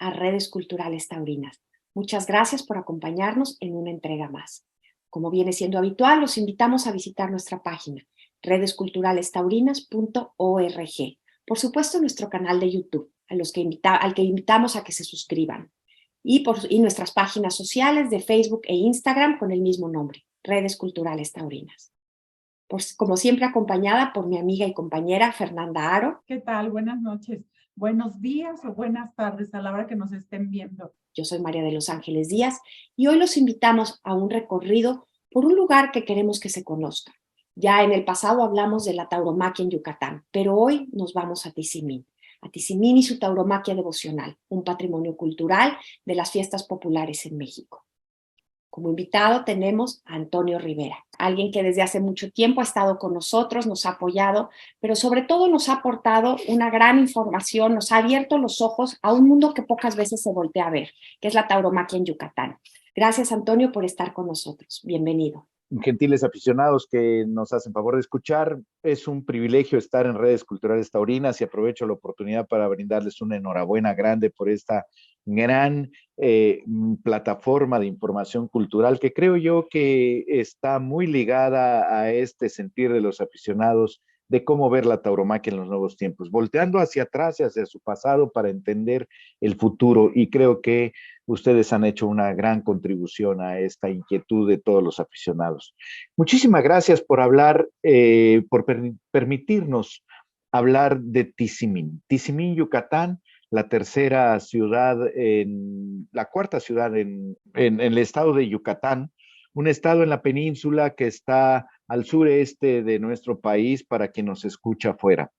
a Redes Culturales Taurinas. Muchas gracias por acompañarnos en una entrega más. Como viene siendo habitual, los invitamos a visitar nuestra página redesculturalestaurinas.org. Por supuesto, nuestro canal de YouTube, al que invitamos a que se suscriban. Y nuestras páginas sociales de Facebook e Instagram con el mismo nombre, Redes Culturales Taurinas. Pues, como siempre, acompañada por mi amiga y compañera Fernanda Aro. ¿Qué tal? Buenas noches, buenos días o buenas tardes a la hora que nos estén viendo. Yo soy María de los Ángeles Díaz y hoy los invitamos a un recorrido por un lugar que queremos que se conozca. Ya en el pasado hablamos de la tauromaquia en Yucatán, pero hoy nos vamos a Tizimín y su tauromaquia devocional, un patrimonio cultural de las fiestas populares en México. Como invitado tenemos a Antonio Rivera, alguien que desde hace mucho tiempo ha estado con nosotros, nos ha apoyado, pero sobre todo nos ha aportado una gran información, nos ha abierto los ojos a un mundo que pocas veces se voltea a ver, que es la tauromaquia en Yucatán. Gracias, Antonio, por estar con nosotros. Bienvenido. Gentiles aficionados que nos hacen favor de escuchar, es un privilegio estar en Redes Culturales Taurinas y aprovecho la oportunidad para brindarles una enhorabuena grande por esta gran plataforma de información cultural que creo yo que está muy ligada a este sentir de los aficionados de cómo ver la tauromaquia en los nuevos tiempos, volteando hacia atrás y hacia su pasado para entender el futuro, y creo que ustedes han hecho una gran contribución a esta inquietud de todos los aficionados. Muchísimas gracias por hablar, permitirnos hablar de Tizimín. Tizimín, Yucatán, la cuarta ciudad en el estado de Yucatán, un estado en la península que está al sureste de nuestro país para quien nos escucha afuera.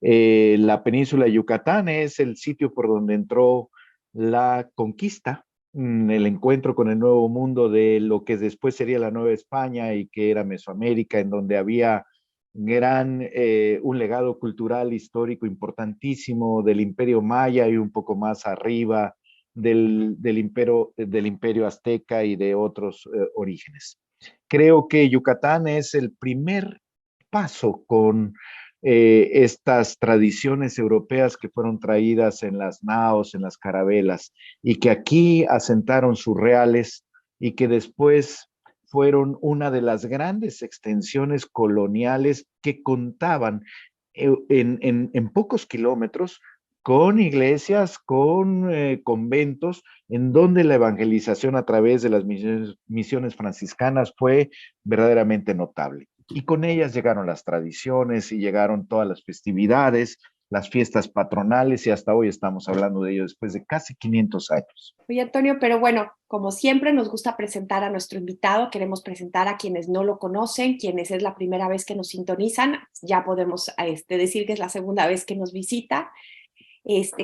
La península de Yucatán es el sitio por donde entró la conquista, el encuentro con el nuevo mundo de lo que después sería la Nueva España y que era Mesoamérica, en donde había un legado cultural histórico importantísimo del Imperio Maya y un poco más arriba del imperio azteca y de otros orígenes. Creo que Yucatán es el primer paso con estas tradiciones europeas que fueron traídas en las naos, en las carabelas, y que aquí asentaron sus reales y que después fueron una de las grandes extensiones coloniales que contaban en pocos kilómetros con iglesias, con conventos, en donde la evangelización a través de las misiones franciscanas fue verdaderamente notable. Y con ellas llegaron las tradiciones y llegaron todas las festividades, las fiestas patronales, y hasta hoy estamos hablando de ello después de casi 500 años. Oye, Antonio, pero bueno, como siempre nos gusta presentar a nuestro invitado, queremos presentar a quienes no lo conocen, quienes es la primera vez que nos sintonizan, ya podemos decir que es la segunda vez que nos visita.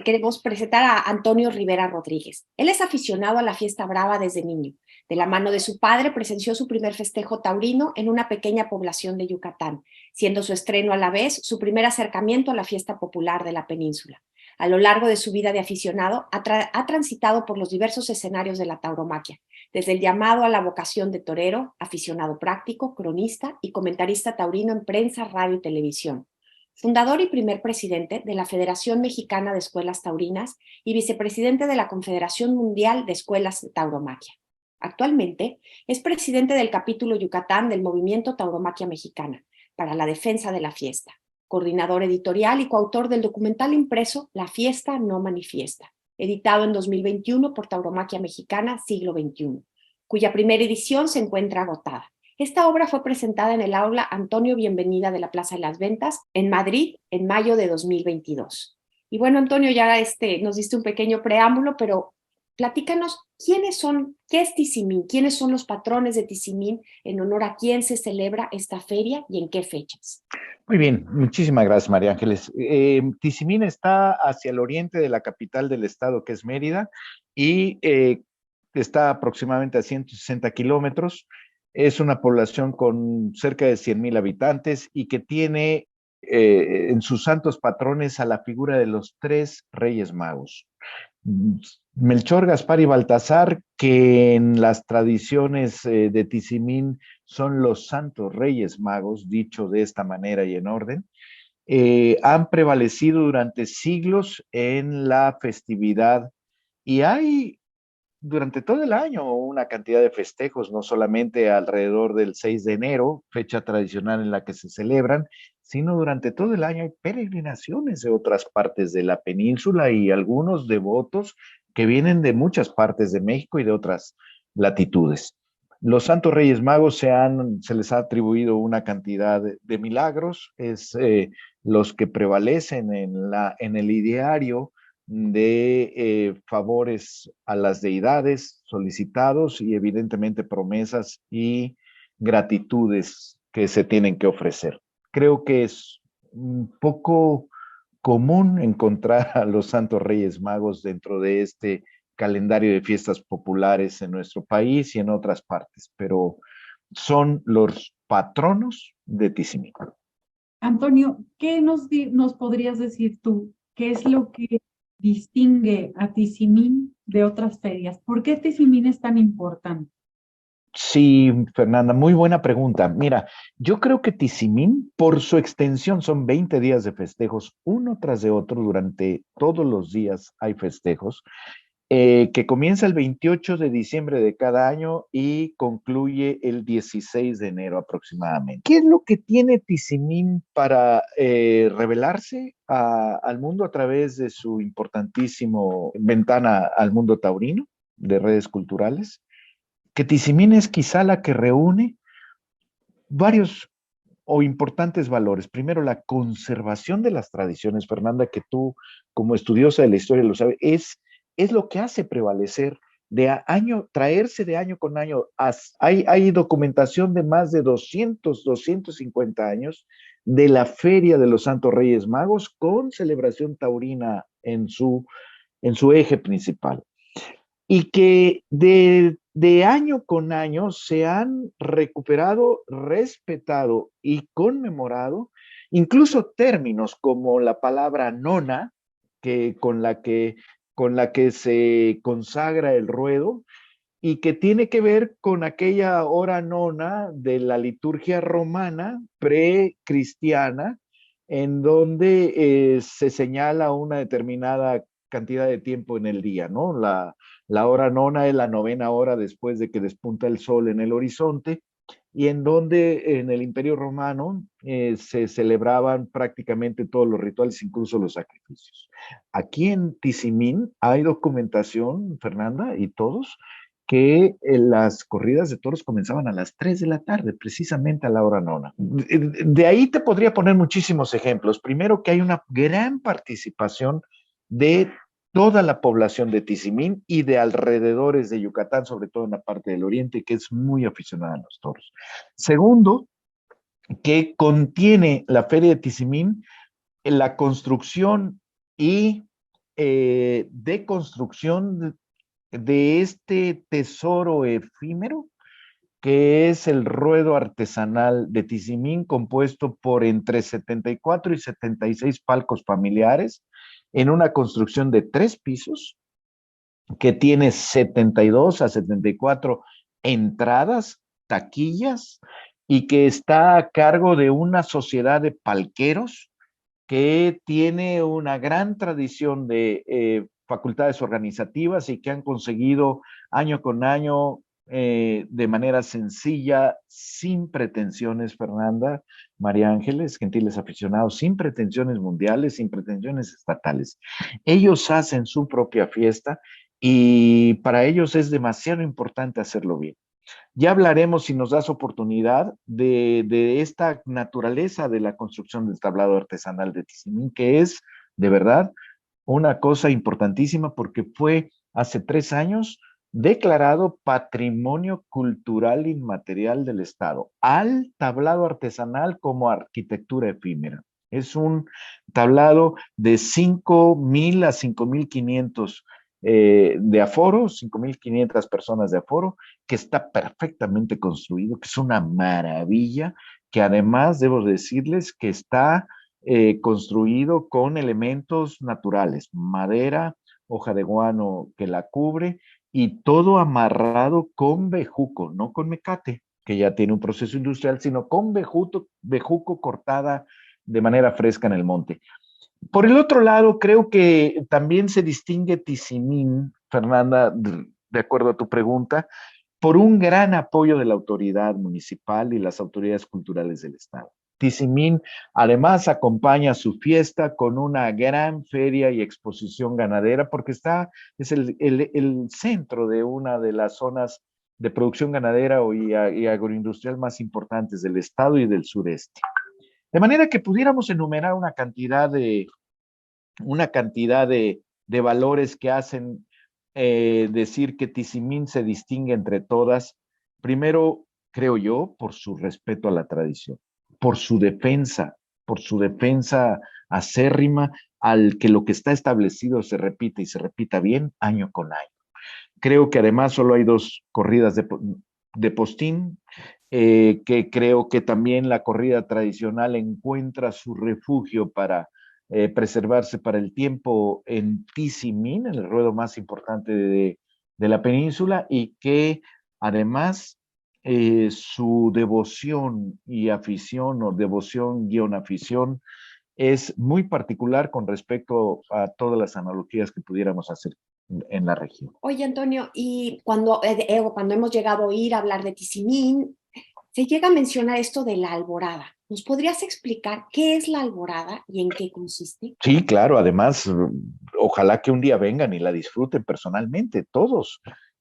Queremos presentar a Antonio Rivera Rodríguez. Él es aficionado a la fiesta brava desde niño. De la mano de su padre presenció su primer festejo taurino en una pequeña población de Yucatán, siendo su estreno a la vez su primer acercamiento a la fiesta popular de la península. A lo largo de su vida de aficionado, ha transitado por los diversos escenarios de la tauromaquia, desde el llamado a la vocación de torero, aficionado práctico, cronista y comentarista taurino en prensa, radio y televisión. Fundador y primer presidente de la Federación Mexicana de Escuelas Taurinas y vicepresidente de la Confederación Mundial de Escuelas de Tauromaquia. Actualmente es presidente del capítulo Yucatán del Movimiento Tauromaquia Mexicana para la defensa de la fiesta, coordinador editorial y coautor del documental impreso La Fiesta No Manifiesta, editado en 2021 por Tauromaquia Mexicana Siglo XXI, cuya primera edición se encuentra agotada. Esta obra fue presentada en el aula Antonio Bienvenida de la Plaza de las Ventas en Madrid en mayo de 2022. Y bueno, Antonio, ya nos diste un pequeño preámbulo, pero platícanos qué es Tizimín, quiénes son los patrones de Tizimín, en honor a quién se celebra esta feria y en qué fechas. Muy bien, muchísimas gracias, María Ángeles. Tizimín está hacia el oriente de la capital del estado, que es Mérida, y está aproximadamente a 160 kilómetros. Es una población con cerca de 100,000 habitantes y que tiene en sus santos patrones a la figura de los tres Reyes Magos. Melchor, Gaspar y Baltasar, que en las tradiciones de Tizimín son los santos Reyes Magos, dicho de esta manera y en orden, han prevalecido durante siglos en la festividad Y hay durante todo el año una cantidad de festejos, no solamente alrededor del 6 de enero, fecha tradicional en la que se celebran, sino durante todo el año hay peregrinaciones de otras partes de la península y algunos devotos que vienen de muchas partes de México y de otras latitudes. Los Santos Reyes Magos se les ha atribuido una cantidad de milagros, los que prevalecen en el ideario de favores a las deidades solicitados y evidentemente promesas y gratitudes que se tienen que ofrecer. Creo que es un poco común encontrar a los Santos Reyes Magos dentro de este calendario de fiestas populares en nuestro país y en otras partes, pero son los patronos de Tizimín. Antonio, ¿qué nos podrías decir tú? ¿Qué es lo que distingue a Tizimín de otras ferias? ¿Por qué Tizimín es tan importante? Sí, Fernanda, muy buena pregunta. Mira, yo creo que Tizimín, por su extensión, son 20 días de festejos, uno tras de otro, durante todos los días hay festejos, que comienza el 28 de diciembre de cada año y concluye el 16 de enero aproximadamente. ¿Qué es lo que tiene Tizimín para revelarse al mundo a través de su importantísimo ventana al mundo taurino de redes culturales? Que Tizimín es quizá la que reúne varios o importantes valores. Primero, la conservación de las tradiciones, Fernanda, que tú como estudiosa de la historia lo sabes, es lo que hace prevalecer traerse de año con año. Hay documentación de más de 250 años de la Feria de los Santos Reyes Magos con celebración taurina en su eje principal y que de año con año se han recuperado, respetado y conmemorado incluso términos como la palabra nona, con la que se consagra el ruedo y que tiene que ver con aquella hora nona de la liturgia romana precristiana, en donde se señala una determinada cantidad de tiempo en el día, ¿no? La hora nona es la novena hora después de que despunta el sol en el horizonte, y en donde en el Imperio Romano se celebraban prácticamente todos los rituales, incluso los sacrificios. Aquí en Tizimín hay documentación, Fernanda, y todos, que las corridas de toros comenzaban a las 3 de la tarde, precisamente a la hora nona. De ahí te podría poner muchísimos ejemplos. Primero, que hay una gran participación de toda la población de Tizimín y de alrededores de Yucatán, sobre todo en la parte del oriente, que es muy aficionada a los toros. Segundo, que contiene la Feria de Tizimín la construcción y deconstrucción de este tesoro efímero que es el ruedo artesanal de Tizimín, compuesto por entre 74 y 76 palcos familiares, en una construcción de 3 pisos, que tiene 72 a 74 entradas, taquillas, y que está a cargo de una sociedad de palqueros que tiene una gran tradición de facultades organizativas y que han conseguido año con año de manera sencilla, sin pretensiones, Fernanda, María Ángeles, gentiles aficionados, sin pretensiones mundiales, sin pretensiones estatales. Ellos hacen su propia fiesta y para ellos es demasiado importante hacerlo bien. Ya hablaremos, si nos das oportunidad, de esta naturaleza de la construcción del tablado artesanal de Tizimín, que es, de verdad, una cosa importantísima porque fue hace 3 años declarado Patrimonio Cultural Inmaterial del Estado, al tablado artesanal como arquitectura efímera. Es un tablado de 5,000 a 5,500 de aforo, 5,500 personas de aforo, que está perfectamente construido, que es una maravilla, que además debo decirles que está construido con elementos naturales, madera, hoja de guano que la cubre y todo amarrado con bejuco, no con mecate, que ya tiene un proceso industrial, sino con bejuco cortada de manera fresca en el monte. Por el otro lado, creo que también se distingue Tizimín, Fernanda, de acuerdo a tu pregunta, por un gran apoyo de la autoridad municipal y las autoridades culturales del Estado. Tizimín además acompaña su fiesta con una gran feria y exposición ganadera porque es el centro de una de las zonas de producción ganadera y agroindustrial más importantes del Estado y del sureste. De manera que pudiéramos enumerar una cantidad de valores que hacen decir que Tizimín se distingue entre todas. Primero, creo yo, por su respeto a la tradición, por por su defensa acérrima al que lo que está establecido se repite y se repita bien año con año. Creo que además solo hay dos corridas de postín, que creo que también la corrida tradicional encuentra su refugio para preservarse para el tiempo en Tizimín, el ruedo más importante de la península, y que además su devoción y afición, o devoción guión afición, es muy particular con respecto a todas las analogías que pudiéramos hacer en la región. Oye, Antonio, y cuando hemos llegado a oír hablar de Tizimín, se llega a mencionar esto de la alborada. ¿Nos podrías explicar qué es la alborada y en qué consiste? Sí, claro, además, ojalá que un día vengan y la disfruten personalmente, todos.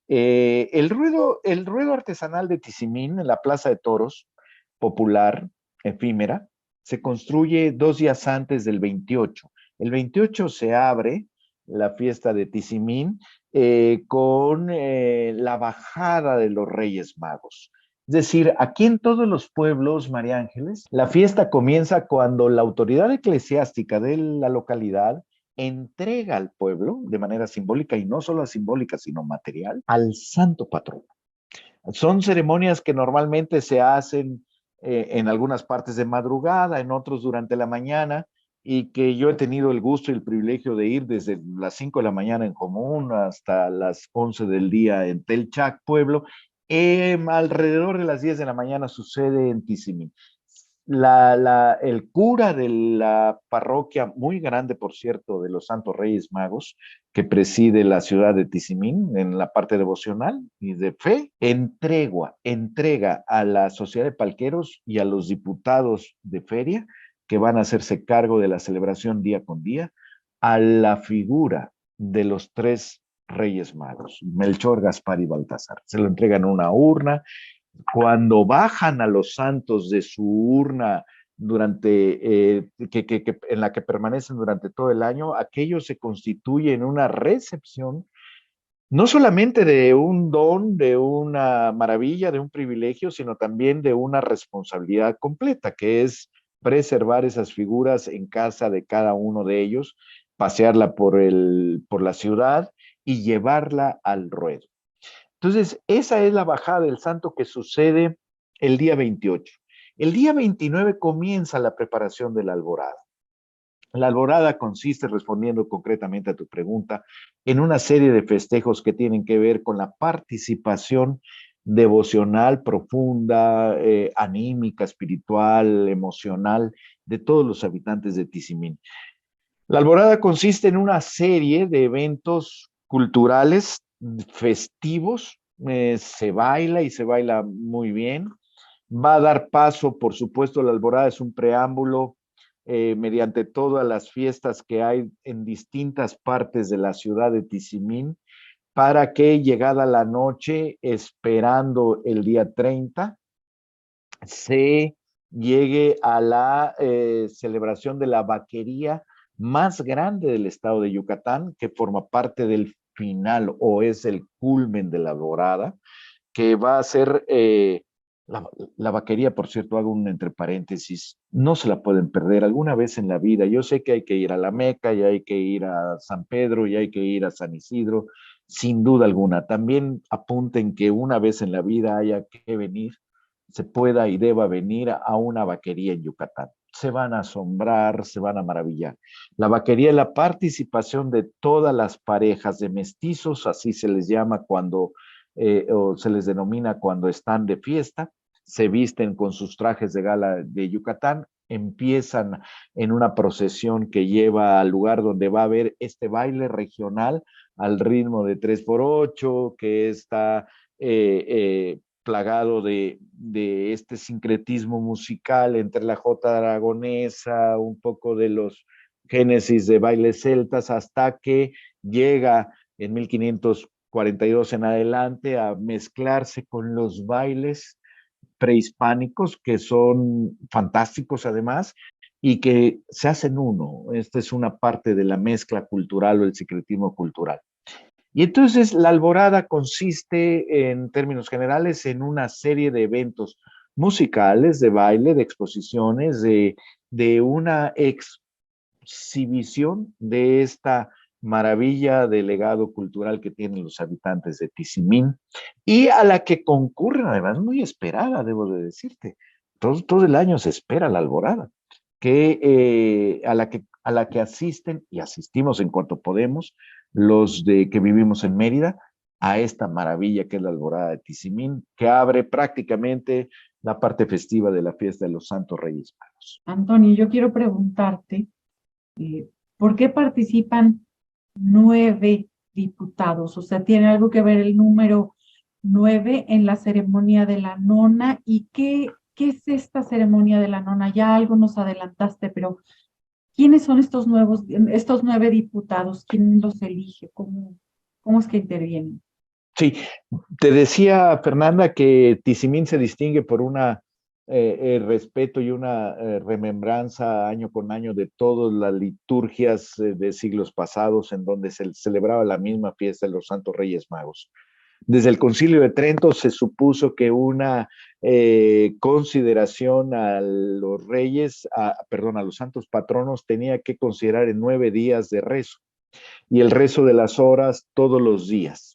El ruedo artesanal de Tizimín en la Plaza de Toros, popular, efímera, se construye 2 días antes del 28. El 28 se abre la fiesta de Tizimín con la bajada de los Reyes Magos. Es decir, aquí en todos los pueblos, María Ángeles, la fiesta comienza cuando la autoridad eclesiástica de la localidad entrega al pueblo de manera simbólica, y no solo simbólica, sino material, al santo patrón. Son ceremonias que normalmente se hacen en algunas partes de madrugada, en otros durante la mañana, y que yo he tenido el gusto y el privilegio de ir desde las 5 de la mañana en Común hasta las 11 del día en Telchac, pueblo. Alrededor de las 10 de la mañana sucede en Tizimín. El cura de la parroquia, muy grande por cierto, de los Santos Reyes Magos, que preside la ciudad de Tizimín en la parte devocional y de fe, entrega a la sociedad de palqueros y a los diputados de feria que van a hacerse cargo de la celebración día con día, a la figura de los tres Reyes Magos, Melchor, Gaspar y Baltasar. Se lo entregan en una urna. Cuando bajan a los santos de su urna en la que permanecen durante todo el año, aquello se constituye en una recepción, no solamente de un don, de una maravilla, de un privilegio, sino también de una responsabilidad completa, que es preservar esas figuras en casa de cada uno de ellos, pasearla por la ciudad y llevarla al ruedo. Entonces, esa es la bajada del santo que sucede el día 28. El día 29 comienza la preparación de la alborada. La alborada consiste, respondiendo concretamente a tu pregunta, en una serie de festejos que tienen que ver con la participación devocional profunda, anímica, espiritual, emocional de todos los habitantes de Tizimín. La alborada consiste en una serie de eventos culturales, festivos, se baila y se baila muy bien. Va a dar paso, por supuesto, la alborada es un preámbulo mediante todas las fiestas que hay en distintas partes de la ciudad de Tizimín, para que llegada la noche, esperando el día 30, se llegue a la celebración de la vaquería más grande del estado de Yucatán, que forma parte del final o es el culmen de la alborada, que va a ser la vaquería, por cierto, hago un entre paréntesis, no se la pueden perder alguna vez en la vida. Yo sé que hay que ir a la Meca, y hay que ir a San Pedro, y hay que ir a San Isidro, sin duda alguna. También apunten que una vez en la vida haya que venir, se pueda y deba venir a una vaquería en Yucatán. Se van a asombrar, se van a maravillar. La vaquería es la participación de todas las parejas de mestizos, así se les llama cuando, o se les denomina cuando están de fiesta, se visten con sus trajes de gala de Yucatán empiezan en una procesión que lleva al lugar donde va a haber este baile regional al ritmo de 3x8, que está plagado de este sincretismo musical entre la jota aragonesa, un poco de los génesis de bailes celtas, hasta que llega en 1542 en adelante a mezclarse con los bailes prehispánicos, que son fantásticos además, y que se hacen uno. Esta es una parte de la mezcla cultural o el secretismo cultural. Y entonces la alborada consiste, en términos generales, en una serie de eventos musicales, de baile, de exposiciones, de una exhibición de esta maravilla de legado cultural que tienen los habitantes de Tizimín y a la que concurren, además muy esperada, debo de decirte. Todo el año se espera la alborada, a la que asisten y asistimos en cuanto podemos los de que vivimos en Mérida a esta maravilla que es la alborada de Tizimín, que abre prácticamente la parte festiva de la fiesta de los Santos Reyes Magos. Antonio, yo quiero preguntarte, ¿por qué participan 9 diputados? O sea, ¿tiene algo que ver el número 9 en la ceremonia de la nona? ¿Y qué es esta ceremonia de la nona? Ya algo nos adelantaste, pero ¿quiénes son estos 9 diputados? ¿Quién los elige? ¿Cómo es que intervienen? Sí, te decía, Fernanda, que Tizimín se distingue por una respeto y una remembranza año con año de todas las liturgias de siglos pasados en donde se celebraba la misma fiesta de los Santos Reyes Magos. Desde el Concilio de Trento se supuso que una consideración a los reyes, perdón, a los santos patronos tenía que considerar en 9 días de rezo y el rezo de las horas todos los días.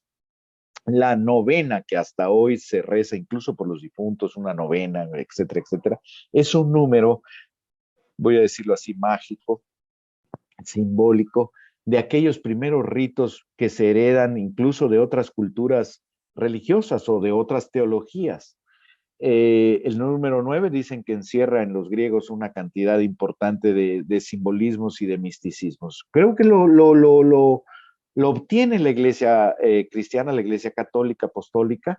La novena que hasta hoy se reza incluso por los difuntos, una novena, etcétera, etcétera, es un número, voy a decirlo así, mágico, simbólico, de aquellos primeros ritos que se heredan incluso de otras culturas religiosas o de otras teologías. El número 9 dicen que encierra en los griegos una cantidad importante de simbolismos y de misticismos. Creo que lo obtiene la iglesia cristiana, la iglesia católica apostólica,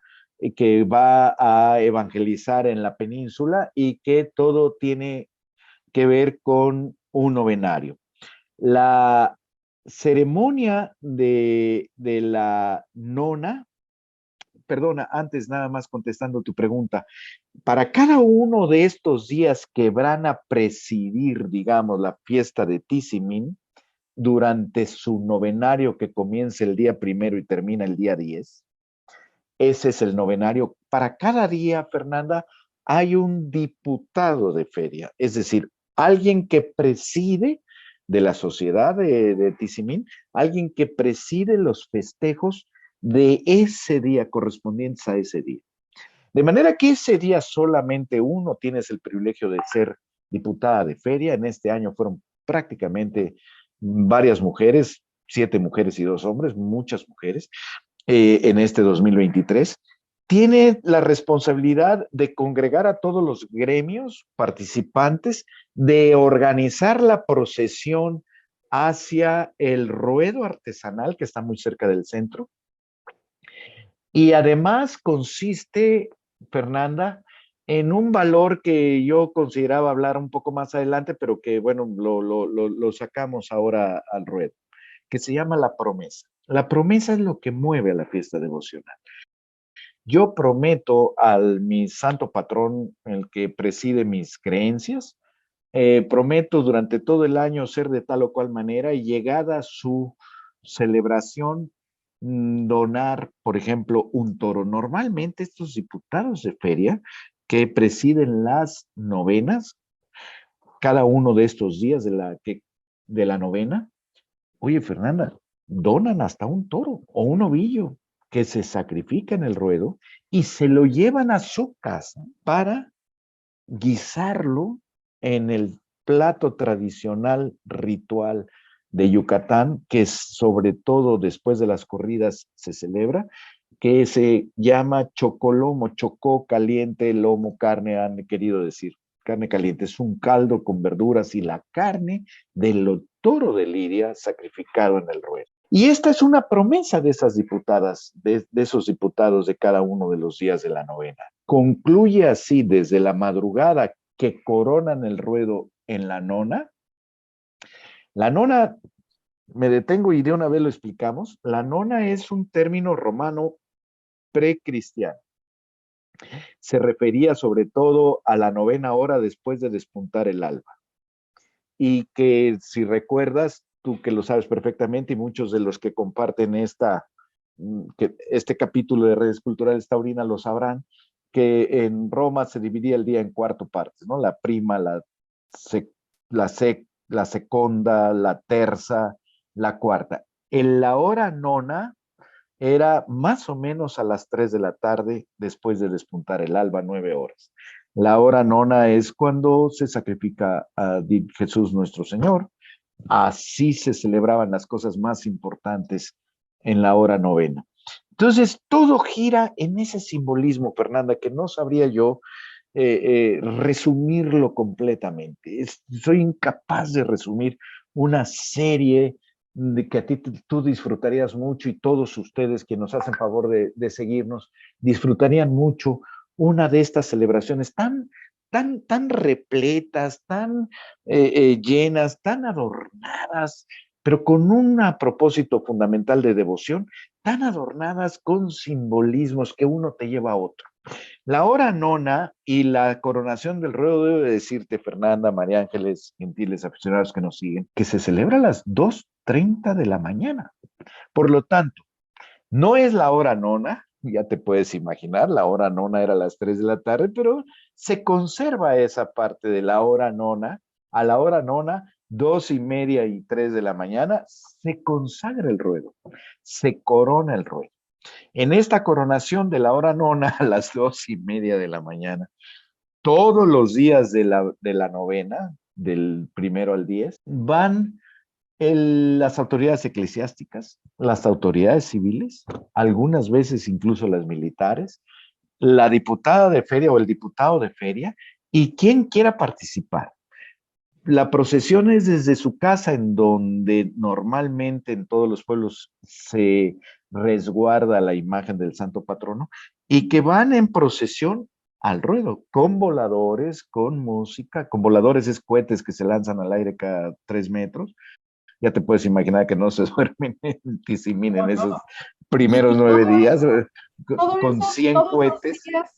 que va a evangelizar en la península y que todo tiene que ver con un novenario. La ceremonia de la nona, perdona, antes nada más contestando tu pregunta, para cada uno de estos días que van a presidir, digamos, la fiesta de Tizimín, durante su novenario que comienza el día 1 y termina el día 10, ese es el novenario. Para cada día, Fernanda, hay un diputado de feria, es decir, alguien que preside de la sociedad de Tizimín, alguien que preside los festejos de ese día, correspondientes a ese día. De manera que ese día solamente uno tienes el privilegio de ser diputada de feria. En este año fueron prácticamente varias mujeres, 7 mujeres y 2 hombres, muchas mujeres, en este 2023. Tiene la responsabilidad de congregar a todos los gremios participantes, de organizar la procesión hacia el ruedo artesanal que está muy cerca del centro. Y además consiste, Fernanda, en un valor que yo consideraba hablar un poco más adelante, pero que, bueno, lo sacamos ahora al ruedo, que se llama la promesa. La promesa es lo que mueve a la fiesta devocional. Yo prometo al mi santo patrón, el que preside mis creencias, prometo durante todo el año ser de tal o cual manera y llegada su celebración, donar, por ejemplo, un toro. Normalmente estos diputados de feria que presiden las novenas, cada uno de estos días de la novena, oye, Fernanda, donan hasta un toro o un ovillo que se sacrifica en el ruedo y se lo llevan a su casa para guisarlo en el plato tradicional ritual de Yucatán, que sobre todo después de las corridas se celebra, que se llama chocolomo, chocó, caliente, lomo, carne, han querido decir. carne caliente, es un caldo con verduras y la carne del toro de Lidia sacrificado en el ruedo. Y esta es una promesa de esas diputadas, de esos diputados de cada uno de los días de la novena. Concluye así desde la madrugada que coronan el ruedo en la nona. La nona, me detengo y de una vez lo explicamos, la nona es un término romano precristiano. Se refería sobre todo a la novena hora después de despuntar el alba. Y que si recuerdas, tú que lo sabes perfectamente y muchos de los que comparten este capítulo de Redes Culturales Taurina lo sabrán, que en Roma se dividía el día en 4 partes, ¿no? La prima, la segunda, la terza, la cuarta. En la hora nona era más o menos a las 3 de la tarde después de despuntar el alba, 9 horas. La hora nona es cuando se sacrifica a Jesús nuestro Señor. Así se celebraban las cosas más importantes en la hora novena. Entonces, todo gira en ese simbolismo, Fernanda, que no sabría yo resumirlo completamente. Soy incapaz de resumir una serie de que a ti tú disfrutarías mucho y todos ustedes que nos hacen favor de seguirnos disfrutarían mucho una de estas celebraciones tan repletas, tan llenas, tan adornadas, pero con un propósito fundamental de devoción, tan adornadas con simbolismos que uno te lleva a otro. La hora nona y la coronación del ruedo, debo decirte, Fernanda, María Ángeles, gentiles aficionados que nos siguen, que se celebra a las 2:30 de la mañana. Por lo tanto, no es la hora nona, ya te puedes imaginar, la hora nona era a las 3 de la tarde, pero se conserva esa parte de la hora nona. A la hora nona, 2:30 y 3 de la mañana, se consagra el ruedo, se corona el ruedo. En esta coronación de la hora nona a las 2:30 de la mañana, todos los días de la novena, del 1 al 10, van las autoridades eclesiásticas, las autoridades civiles, algunas veces incluso las militares, la diputada de feria o el diputado de feria, y quien quiera participar. La procesión es desde su casa, en donde normalmente en todos los pueblos se resguarda la imagen del santo patrono, y que van en procesión al ruedo, con voladores, con música, con voladores es cohetes que se lanzan al aire cada 3 metros. Ya te puedes imaginar que no se duermen en Tizimín en esos primeros 9 días, Todo con eso, 100 todos los cohetes. días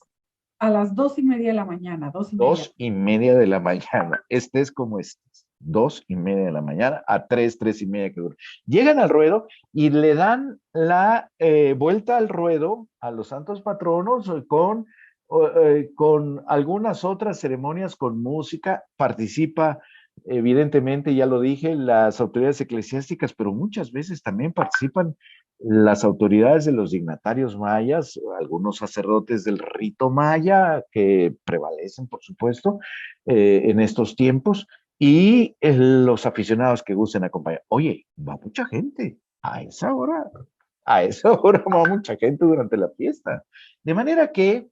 a las 2:30 de la mañana, 2:30. 2:30 de la mañana, estés como estés, 2:30 de la mañana a 3:30 que dura. Llegan al ruedo y le dan la vuelta al ruedo a los santos patronos con algunas otras ceremonias con música. Participa, evidentemente, ya lo dije, las autoridades eclesiásticas, pero muchas veces también participan las autoridades de los dignatarios mayas, algunos sacerdotes del rito maya que prevalecen, por supuesto, en estos tiempos, y los aficionados que gusten acompañar. Oye, va mucha gente a esa hora va mucha gente durante la fiesta. De manera que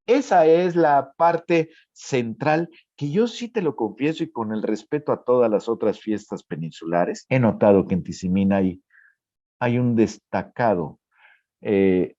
esa es la parte central que yo sí te lo confieso y con el respeto a todas las otras fiestas peninsulares, he notado que en Tizimín hay un destacado eh,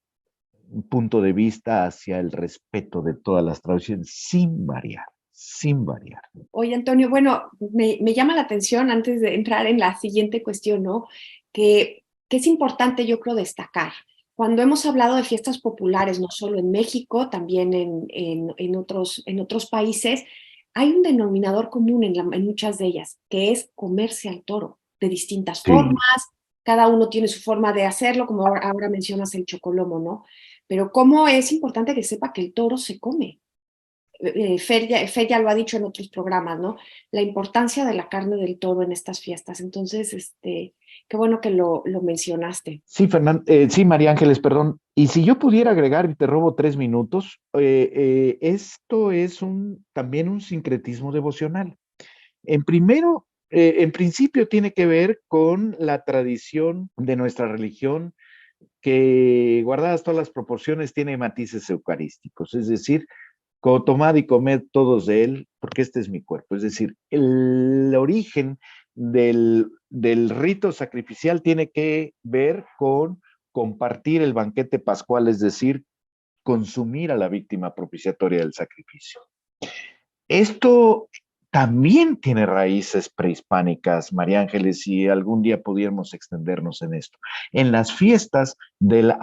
punto de vista hacia el respeto de todas las tradiciones, sin variar, sin variar. Oye, Antonio, bueno, me llama la atención antes de entrar en la siguiente cuestión, ¿no? Que es importante, yo creo, destacar. Cuando hemos hablado de fiestas populares, no solo en México, también en otros países, hay un denominador común en muchas de ellas, que es comerse al toro de distintas Sí. formas. Cada uno tiene su forma de hacerlo, como ahora mencionas el chocolomo, ¿no? Pero cómo es importante que sepa que el toro se come. Fer ya lo ha dicho en otros programas, ¿no? La importancia de la carne del toro en estas fiestas. Entonces, qué bueno que lo mencionaste. Sí, sí, María Ángeles, perdón. Y si yo pudiera agregar, y te robo 3 minutos, esto es también un sincretismo devocional. En principio tiene que ver con la tradición de nuestra religión, que guardadas todas las proporciones tiene matices eucarísticos, es decir, tomad y comed todos de él, porque este es mi cuerpo. Es decir, el origen del rito sacrificial tiene que ver con compartir el banquete pascual, es decir, consumir a la víctima propiciatoria del sacrificio. Esto también tiene raíces prehispánicas, María Ángeles, y algún día pudiéramos extendernos en esto. En las fiestas del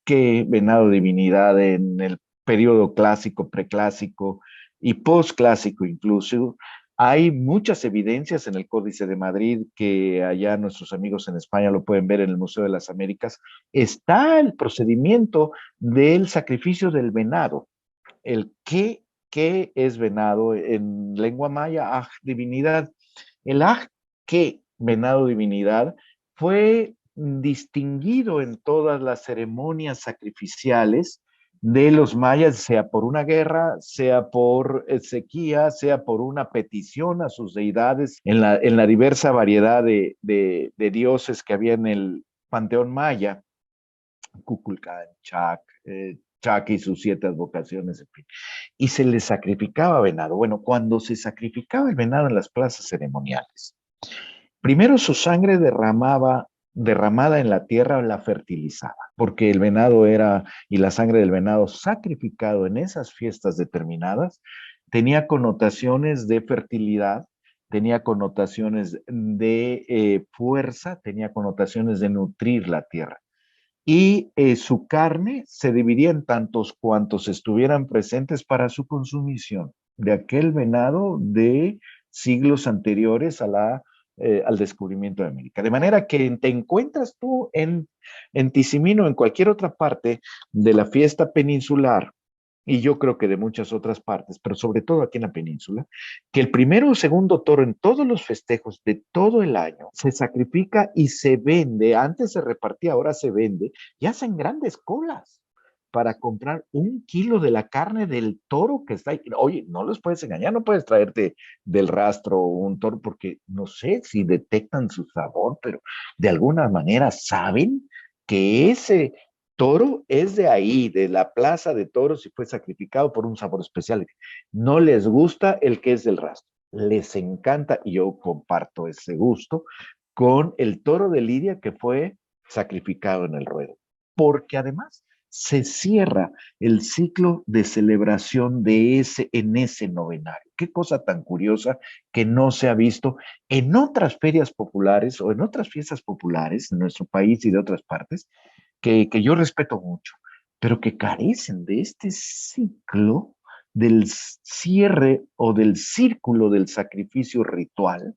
qué venado divinidad en el periodo clásico, preclásico y postclásico incluso, hay muchas evidencias en el Códice de Madrid que allá nuestros amigos en España lo pueden ver en el Museo de las Américas. Está el procedimiento del sacrificio del venado, el qué es venado en lengua maya, divinidad. El que venado divinidad fue distinguido en todas las ceremonias sacrificiales de los mayas, sea por una guerra, sea por sequía, sea por una petición a sus deidades en la diversa variedad de dioses que había en el panteón maya, Kukulcán, Chac y sus 7 advocaciones, en fin. Y se le sacrificaba venado. Bueno, cuando se sacrificaba el venado en las plazas ceremoniales, primero su sangre derramada en la tierra la fertilizaba, porque el venado era, y la sangre del venado sacrificado en esas fiestas determinadas, tenía connotaciones de fertilidad, tenía connotaciones de fuerza, tenía connotaciones de nutrir la tierra. Y su carne se dividía en tantos cuantos estuvieran presentes para su consumición, de aquel venado de siglos anteriores al descubrimiento de América. De manera que te encuentras tú en Tizimín o en cualquier otra parte de la fiesta peninsular, y yo creo que de muchas otras partes, pero sobre todo aquí en la península, que el primero o segundo toro en todos los festejos de todo el año se sacrifica y se vende, antes se repartía, ahora se vende, y hacen grandes colas para comprar 1 kilo de la carne del toro que está ahí. Oye, no los puedes engañar, no puedes traerte del rastro un toro porque no sé si detectan su sabor, pero de alguna manera saben que ese toro es de ahí, de la plaza de toros y fue sacrificado por un sabor especial. No les gusta el que es del rastro, les encanta, y yo comparto ese gusto, con el toro de Lidia que fue sacrificado en el ruedo, porque además se cierra el ciclo de celebración en ese novenario. Qué cosa tan curiosa que no se ha visto en otras ferias populares o en otras fiestas populares en nuestro país y de otras partes, que yo respeto mucho, pero que carecen de este ciclo del cierre o del círculo del sacrificio ritual,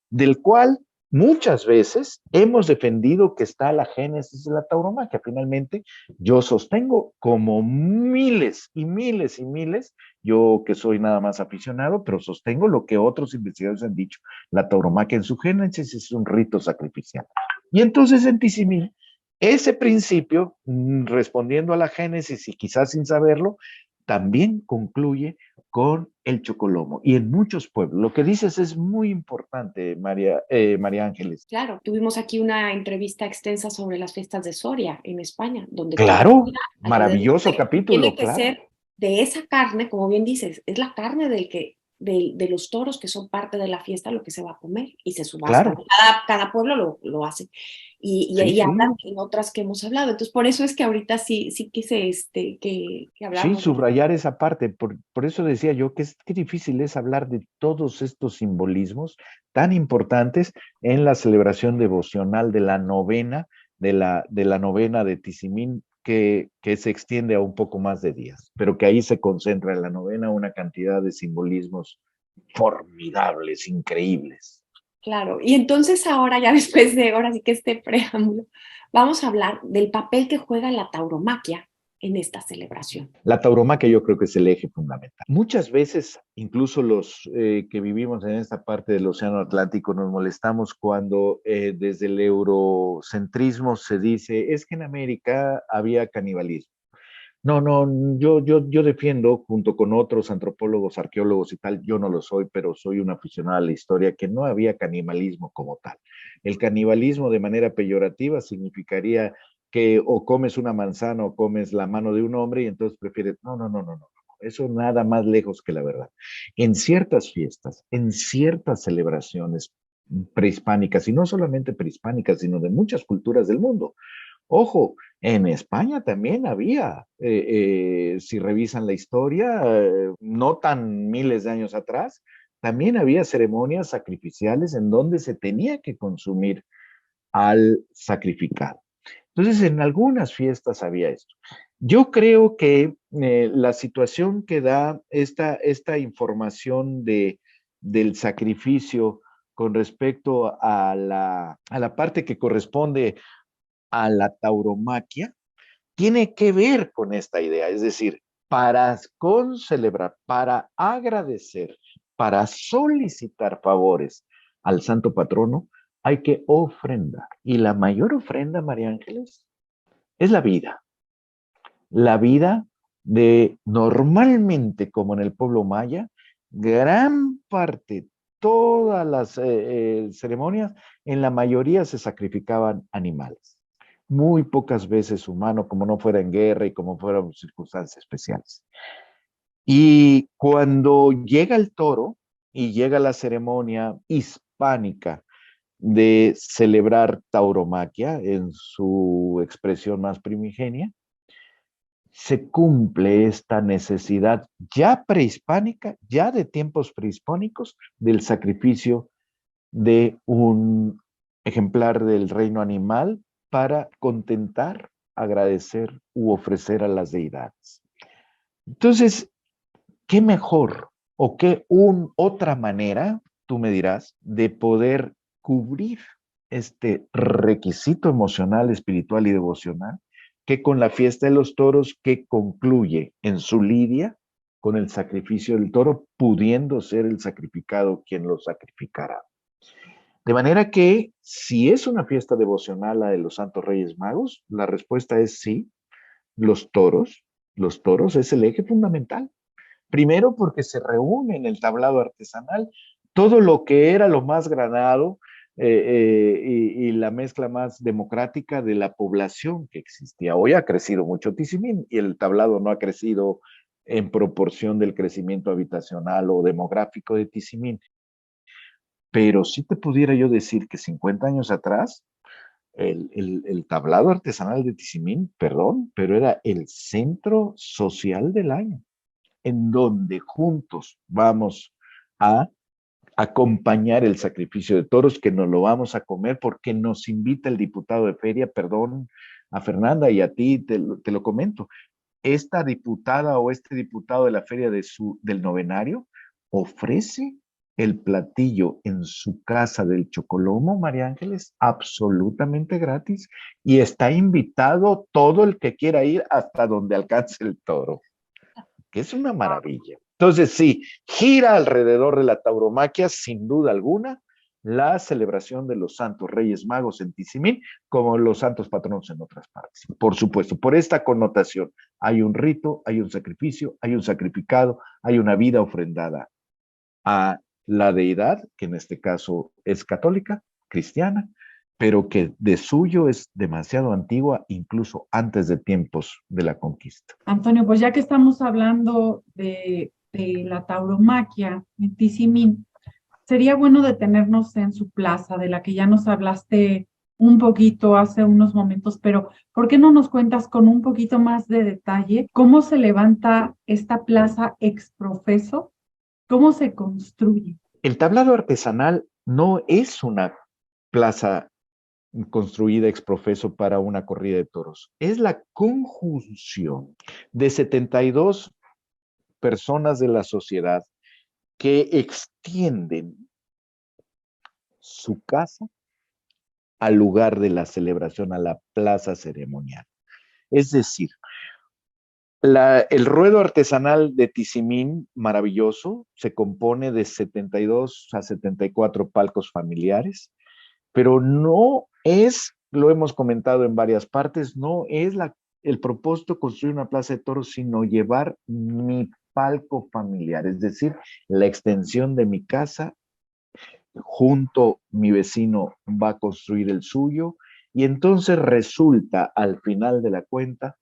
del cual muchas veces hemos defendido que está la génesis de la tauromaquia. Finalmente, yo sostengo como miles y miles y miles, yo que soy nada más aficionado, pero sostengo lo que otros investigadores han dicho. La tauromaquia en su génesis es un rito sacrificial. Y entonces en Tizimín, ese principio, respondiendo a la génesis y quizás sin saberlo, también concluye con el chocolomo. Y en muchos pueblos, lo que dices es muy importante, María Ángeles. Claro, tuvimos aquí una entrevista extensa sobre las fiestas de Soria en España, donde todo Claro, gira alrededor maravilloso capítulo, tiene que claro. ser de esa carne, como bien dices, es la carne de los toros que son parte de la fiesta lo que se va a comer y se subasta. Claro, Cada pueblo lo hace. sí, Y hablan sí. en otras que hemos hablado. Entonces, por eso es que ahorita sí quise que Sí, habláramos de esto. subrayar esa parte. Por eso decía yo que qué difícil es hablar de todos estos simbolismos tan importantes en la celebración devocional de la novena, de la novena de Tizimín, que se extiende a un poco más de días, pero que ahí se concentra en la novena una cantidad de simbolismos formidables, increíbles. Claro, y entonces ahora, ya después de, ahora sí que este preámbulo, vamos a hablar del papel que juega la tauromaquia en esta celebración. La tauromaquia yo creo que es el eje fundamental. Muchas veces, incluso los que vivimos en esta parte del Océano Atlántico, nos molestamos cuando desde el eurocentrismo se dice, es que en América había canibalismo. No, no, yo defiendo, junto con otros antropólogos, arqueólogos y tal, yo no lo soy, pero soy un aficionado a la historia, que no había canibalismo como tal. El canibalismo de manera peyorativa significaría que o comes una manzana o comes la mano de un hombre y entonces prefieres, no, no, no, no, no. eso nada más lejos que la verdad. En ciertas fiestas, en ciertas celebraciones prehispánicas, y no solamente prehispánicas, sino de muchas culturas del mundo. Ojo, en España también había, si revisan la historia, no tan miles de años atrás, también había ceremonias sacrificiales en donde se tenía que consumir al sacrificado. Entonces, en algunas fiestas había esto. Yo creo que la situación que da esta información del sacrificio con respecto a la parte que corresponde a la tauromaquia, tiene que ver con esta idea, es decir, para celebrar, para agradecer, para solicitar favores al santo patrono, hay que ofrendar. Y la mayor ofrenda, María Ángeles, es la vida de normalmente, como en el pueblo maya, gran parte, todas las ceremonias, en la mayoría se sacrificaban animales. Muy pocas veces humano, como no fuera en guerra y como fueran circunstancias especiales. Y cuando llega el toro y llega la ceremonia hispánica de celebrar tauromaquia en su expresión más primigenia, se cumple esta necesidad ya prehispánica, ya de tiempos prehispánicos, del sacrificio de un ejemplar del reino animal para contentar, agradecer u ofrecer a las deidades. Entonces, ¿qué mejor o qué otra manera, tú me dirás, de poder cubrir este requisito emocional, espiritual y devocional que con la fiesta de los toros que concluye en su lidia con el sacrificio del toro, pudiendo ser el sacrificado quien lo sacrificará? De manera que si es una fiesta devocional la de los Santos Reyes Magos, la respuesta es sí, los toros es el eje fundamental. Primero porque se reúne en el tablado artesanal todo lo que era lo más granado y la mezcla más democrática de la población que existía. Hoy ha crecido mucho Tizimín y el tablado no ha crecido en proporción del crecimiento habitacional o demográfico de Tizimín. Pero sí te pudiera yo decir que 50 años atrás, el tablado artesanal de Tizimín, perdón, pero era el centro social del año, en donde juntos vamos a acompañar el sacrificio de toros, que nos lo vamos a comer porque nos invita el diputado de feria, perdón, a Fernanda y a ti, te lo comento. Esta diputada o este diputado de la feria del novenario ofrece el platillo en su casa del Chocolomo, María Ángeles, absolutamente gratis, y está invitado todo el que quiera ir hasta donde alcance el toro, que es una maravilla. Entonces, sí, gira alrededor de la tauromaquia, sin duda alguna, la celebración de los Santos Reyes Magos en Tizimín, como los santos patronos en otras partes. Por supuesto, por esta connotación, hay un rito, hay un sacrificio, hay un sacrificado, hay una vida ofrendada a la deidad, que en este caso es católica, cristiana, pero que de suyo es demasiado antigua, incluso antes de tiempos de la conquista. Antonio, pues ya que estamos hablando de la tauromaquia en Tizimín, sería bueno detenernos en su plaza, de la que ya nos hablaste un poquito hace unos momentos, pero ¿por qué no nos cuentas con un poquito más de detalle cómo se levanta esta plaza exprofeso? ¿Cómo se construye? El tablado artesanal no es una plaza construida exprofeso para una corrida de toros. Es la conjunción de 72 personas de la sociedad que extienden su casa al lugar de la celebración, a la plaza ceremonial. Es decir, el ruedo artesanal de Tizimín, maravilloso, se compone de 72 a 74 palcos familiares, pero no es, lo hemos comentado en varias partes, no es el propósito construir una plaza de toros, sino llevar mi palco familiar, es decir, la extensión de mi casa, junto mi vecino va a construir el suyo, y entonces resulta al final de la cuenta,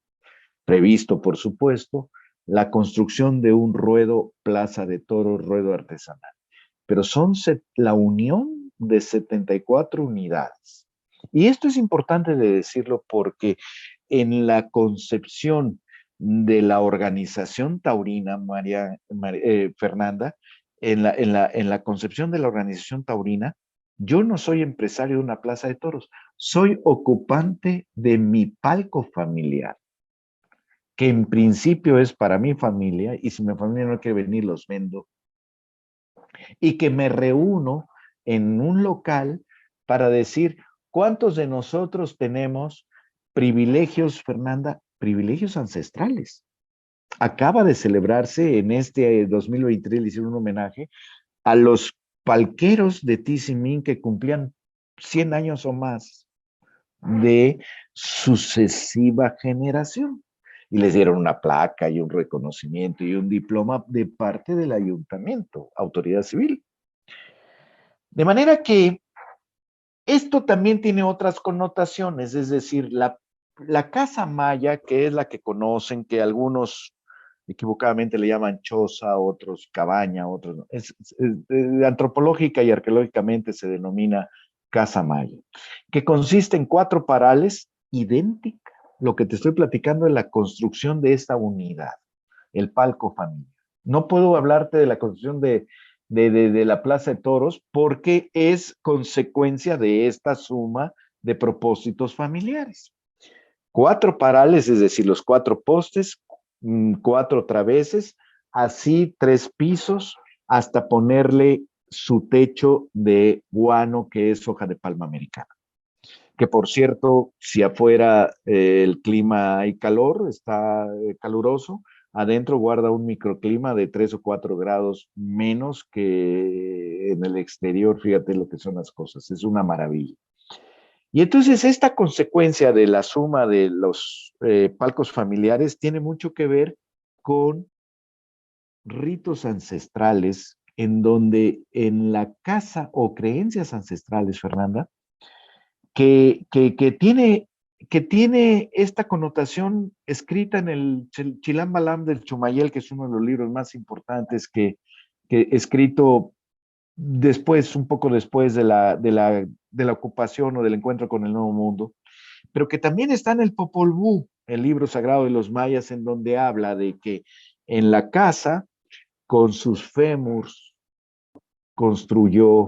previsto por supuesto, la construcción de un ruedo plaza de toros, ruedo artesanal. Pero son la unión de 74 unidades. Y esto es importante de decirlo porque en la concepción de la organización taurina, Fernanda, en la concepción de la organización taurina, yo no soy empresario de una plaza de toros, soy ocupante de mi palco familiar, que en principio es para mi familia, y si mi familia no quiere venir, los vendo, y que me reúno en un local para decir cuántos de nosotros tenemos privilegios, Fernanda, privilegios ancestrales. Acaba de celebrarse en este 2023, le hicieron un homenaje a los palqueros de Tizimín que cumplían 100 años o más de sucesiva generación. Y les dieron una placa y un reconocimiento y un diploma de parte del ayuntamiento, autoridad civil. De manera que esto también tiene otras connotaciones, es decir, la casa maya, que es la que conocen, que algunos equivocadamente le llaman choza, otros cabaña, otros no. Antropológica y arqueológicamente se denomina casa maya, que consiste en 4 parales idénticas. Lo que te estoy platicando es la construcción de esta unidad, el palco familiar. No puedo hablarte de la construcción de la Plaza de Toros porque es consecuencia de esta suma de propósitos familiares. 4 parales, es decir, los 4 postes, 4 traveses, así 3 pisos, hasta ponerle su techo de guano, que es hoja de palma americana. Que por cierto, si afuera el clima hay calor, está caluroso, adentro guarda un microclima de 3 o 4 grados menos que en el exterior. Fíjate lo que son las cosas, es una maravilla. Y entonces esta consecuencia de la suma de los palcos familiares tiene mucho que ver con ritos ancestrales en donde en la casa o creencias ancestrales, Fernanda, que tiene esta connotación escrita en el Chilam Balam del Chumayel, que es uno de los libros más importantes que escrito después, un poco después de la ocupación o del encuentro con el Nuevo Mundo, pero que también está en el Popol Vuh, el libro sagrado de los mayas, en donde habla de que en la casa, con sus fémurs, construyó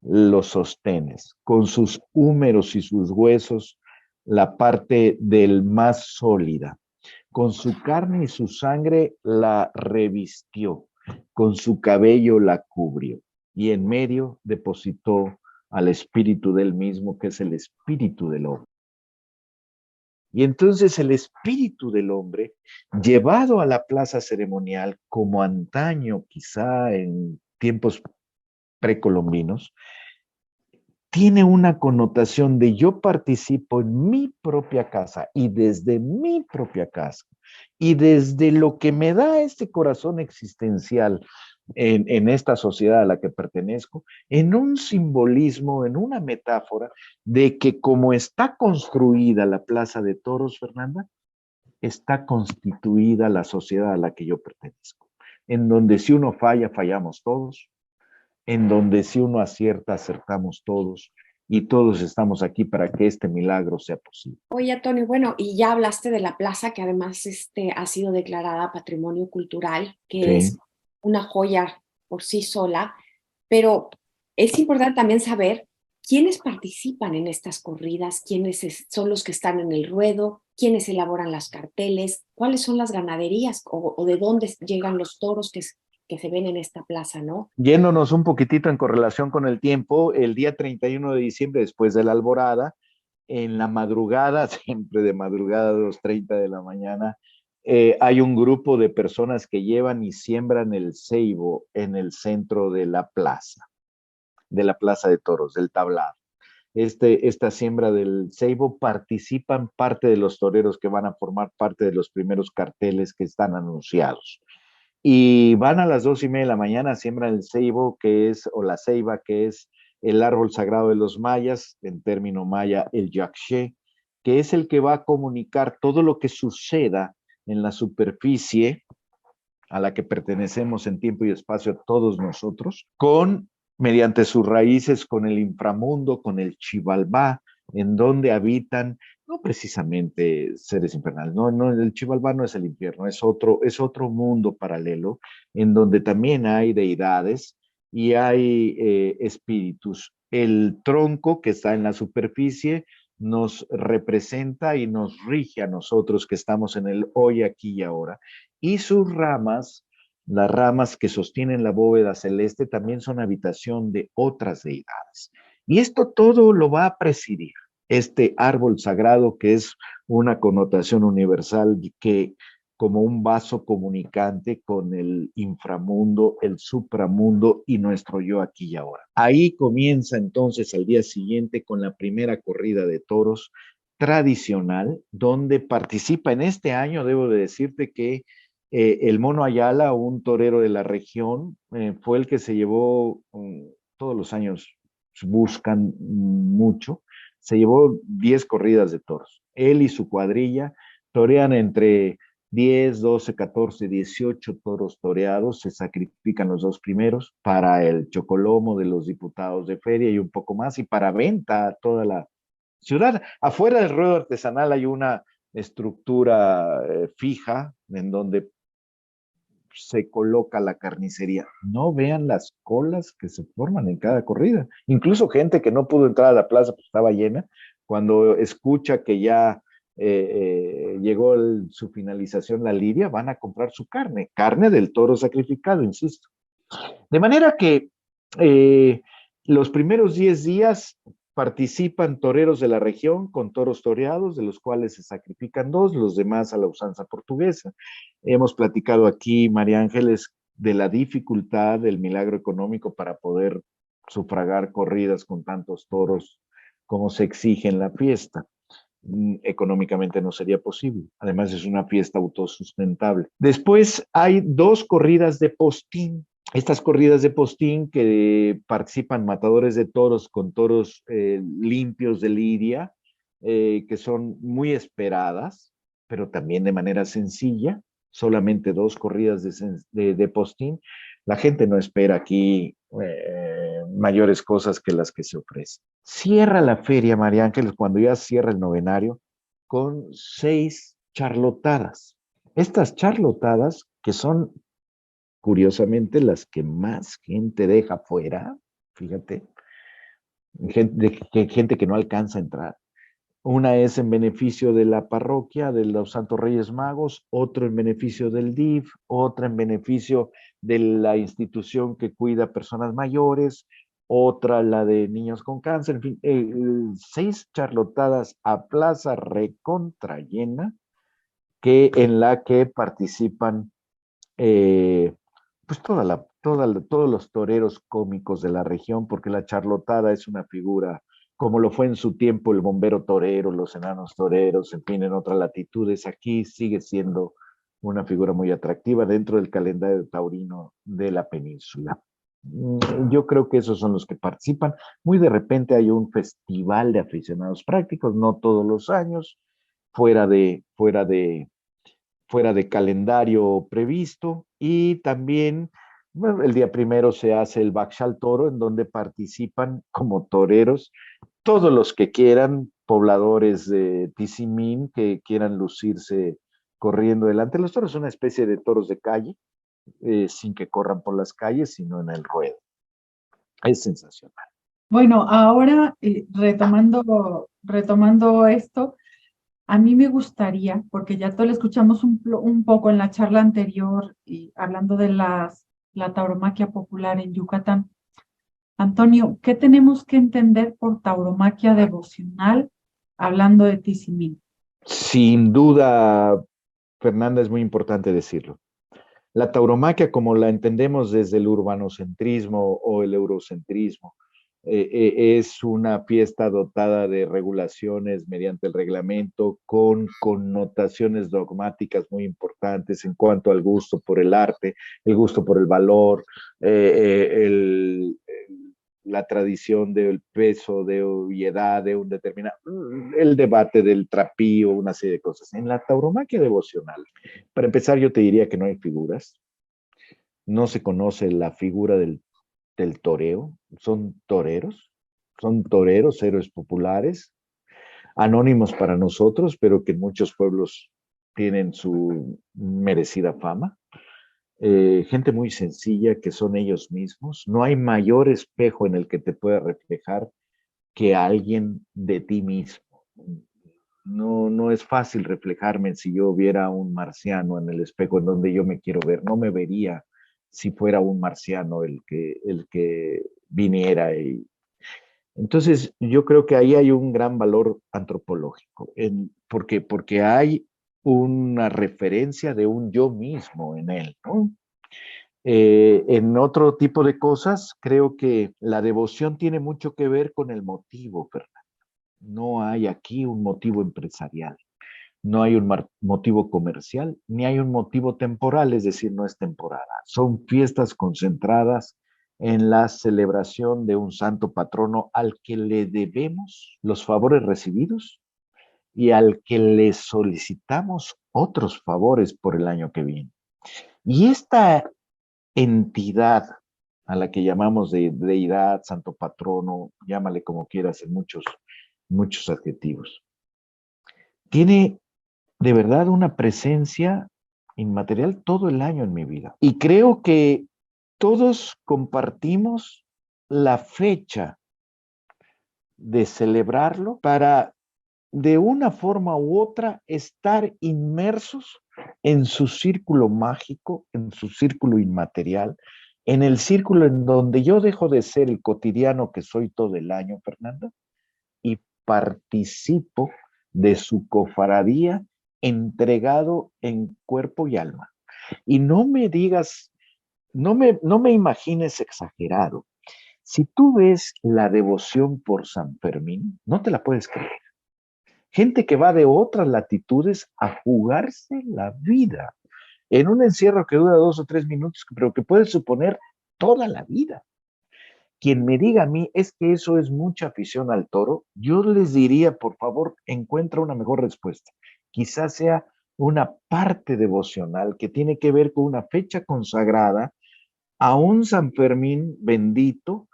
los sostenes, con sus húmeros y sus huesos, la parte del más sólida. Con su carne y su sangre la revistió, con su cabello la cubrió y en medio depositó al espíritu del mismo, que es el espíritu del hombre. Y entonces el espíritu del hombre, llevado a la plaza ceremonial, como antaño quizá en tiempos precolombinos, tiene una connotación de yo participo en mi propia casa y desde mi propia casa y desde lo que me da este corazón existencial en esta sociedad a la que pertenezco, en un simbolismo, en una metáfora de que como está construida la Plaza de Toros, Fernanda, está constituida la sociedad a la que yo pertenezco, en donde si uno falla, fallamos todos, en donde si uno acierta, acertamos todos, y todos estamos aquí para que este milagro sea posible. Oye, Antonio, bueno, y ya hablaste de la plaza que además ha sido declarada Patrimonio Cultural, que es Sí. una joya por sí sola, pero es importante también saber quiénes participan en estas corridas, quiénes son los que están en el ruedo, quiénes elaboran las carteles, cuáles son las ganaderías o de dónde llegan los toros que se ven en esta plaza, ¿no? Yéndonos un poquitito en correlación con el tiempo, el día 31 de diciembre, después de la alborada, en la madrugada, siempre de madrugada, 2:30 de la mañana, hay un grupo de personas que llevan y siembran el ceibo en el centro de la plaza de toros, del tablado. Esta siembra del ceibo participan parte de los toreros que van a formar parte de los primeros carteles que están anunciados. Y van a las 2:30 de la mañana, siembran el ceibo, o la ceiba, que es el árbol sagrado de los mayas, en término maya, el yakshe, que es el que va a comunicar todo lo que suceda en la superficie a la que pertenecemos en tiempo y espacio todos nosotros, mediante sus raíces, con el inframundo, con el Xibalbá, en donde habitan no precisamente seres infernales, no, el Xibalbá no es el infierno, es otro mundo paralelo en donde también hay deidades y hay espíritus. El tronco que está en la superficie nos representa y nos rige a nosotros que estamos en el hoy, aquí y ahora. Y sus ramas, las ramas que sostienen la bóveda celeste, también son habitación de otras deidades. Y esto todo lo va a presidir este árbol sagrado, que es una connotación universal que como un vaso comunicante con el inframundo, el supramundo y nuestro yo aquí y ahora. Ahí comienza entonces al día siguiente con la primera corrida de toros tradicional, donde participa en este año, debo de decirte que el Mono Ayala, un torero de la región, fue el que se llevó, todos los años buscan mucho, se llevó 10 corridas de toros. Él y su cuadrilla torean entre 10, 12, 14, 18 toros toreados, se sacrifican los dos primeros para el chocolomo de los diputados de feria y un poco más, y para venta a toda la ciudad. Afuera del ruedo artesanal hay una estructura fija en donde se coloca la carnicería. No vean las colas que se forman en cada corrida. Incluso gente que no pudo entrar a la plaza porque estaba llena, cuando escucha que ya llegó su finalización la lidia, van a comprar su carne del toro sacrificado, insisto. De manera que los primeros 10 días participan toreros de la región con toros toreados, de los cuales se sacrifican dos, los demás a la usanza portuguesa. Hemos platicado aquí, María Ángeles, de la dificultad del milagro económico para poder sufragar corridas con tantos toros como se exige en la fiesta. Económicamente no sería posible. Además, es una fiesta autosustentable. Después hay dos corridas de postín. Estas corridas de postín que participan matadores de toros con toros limpios de lidia, que son muy esperadas, pero también de manera sencilla, solamente dos corridas de postín. La gente no espera aquí mayores cosas que las que se ofrecen. Cierra la feria, María Ángeles, cuando ya cierra el novenario, con 6 charlotadas. Estas charlotadas, que son curiosamente las que más gente deja fuera, fíjate, gente que no alcanza a entrar. Una es en beneficio de la parroquia de los Santos Reyes Magos, otro en beneficio del DIF, otra en beneficio de la institución que cuida a personas mayores, otra la de niños con cáncer, en fin, 6 charlotadas a plaza recontra llena, en la que participan pues todos los toreros cómicos de la región, porque la charlotada es una figura, como lo fue en su tiempo el bombero torero, los enanos toreros, en fin, en otras latitudes, aquí sigue siendo una figura muy atractiva dentro del calendario taurino de la península. Yo creo que esos son los que participan. Muy de repente hay un festival de aficionados prácticos, no todos los años, fuera de calendario previsto, y también bueno, el día primero se hace el Baxal Toro, en donde participan como toreros todos los que quieran, pobladores de Tizimín que quieran lucirse corriendo delante. Los toros son una especie de toros de calle, sin que corran por las calles, sino en el ruedo. Es sensacional. Bueno, ahora retomando esto, a mí me gustaría, porque ya te lo escuchamos un poco en la charla anterior, y hablando de la tauromaquia popular en Yucatán. Antonio, ¿qué tenemos que entender por tauromaquia devocional hablando de Tizimín? Sin duda, Fernanda, es muy importante decirlo. La tauromaquia, como la entendemos desde el urbanocentrismo o el eurocentrismo, es una fiesta dotada de regulaciones mediante el reglamento, con connotaciones dogmáticas muy importantes en cuanto al gusto por el arte, el gusto por el valor, la tradición del peso, de obviedad, de un determinado, el debate del trapío, una serie de cosas. En la tauromaquia devocional, para empezar, yo te diría que no hay figuras, no se conoce la figura del toreo, son toreros, héroes populares, anónimos para nosotros, pero que en muchos pueblos tienen su merecida fama. Gente muy sencilla que son ellos mismos. No hay mayor espejo en el que te pueda reflejar que alguien de ti mismo. No, no es fácil reflejarme si yo viera un marciano en el espejo en donde yo me quiero ver. No me vería si fuera un marciano el que viniera. Entonces, yo creo que ahí hay un gran valor antropológico, porque hay una referencia de un yo mismo en él, ¿no? En otro tipo de cosas, creo que la devoción tiene mucho que ver con el motivo, Fernando. No hay aquí un motivo empresarial, no hay un motivo comercial, ni hay un motivo temporal, es decir, no es temporada. Son fiestas concentradas en la celebración de un santo patrono al que le debemos los favores recibidos y al que le solicitamos otros favores por el año que viene. Y esta entidad a la que llamamos de deidad, santo patrono, llámale como quieras en muchos adjetivos, tiene de verdad una presencia inmaterial todo el año en mi vida. Y creo que todos compartimos la fecha de celebrarlo para de una forma u otra estar inmersos en su círculo mágico, en su círculo inmaterial, en el círculo en donde yo dejo de ser el cotidiano que soy todo el año, Fernanda, y participo de su cofradía entregado en cuerpo y alma. Y no me digas, no me imagines exagerado. Si tú ves la devoción por San Fermín, no te la puedes creer. Gente que va de otras latitudes a jugarse la vida en un encierro que dura 2 o 3 minutos, pero que puede suponer toda la vida. Quien me diga a mí es que eso es mucha afición al toro, yo les diría, por favor, encuentra una mejor respuesta. Quizás sea una parte devocional que tiene que ver con una fecha consagrada a un San Fermín bendito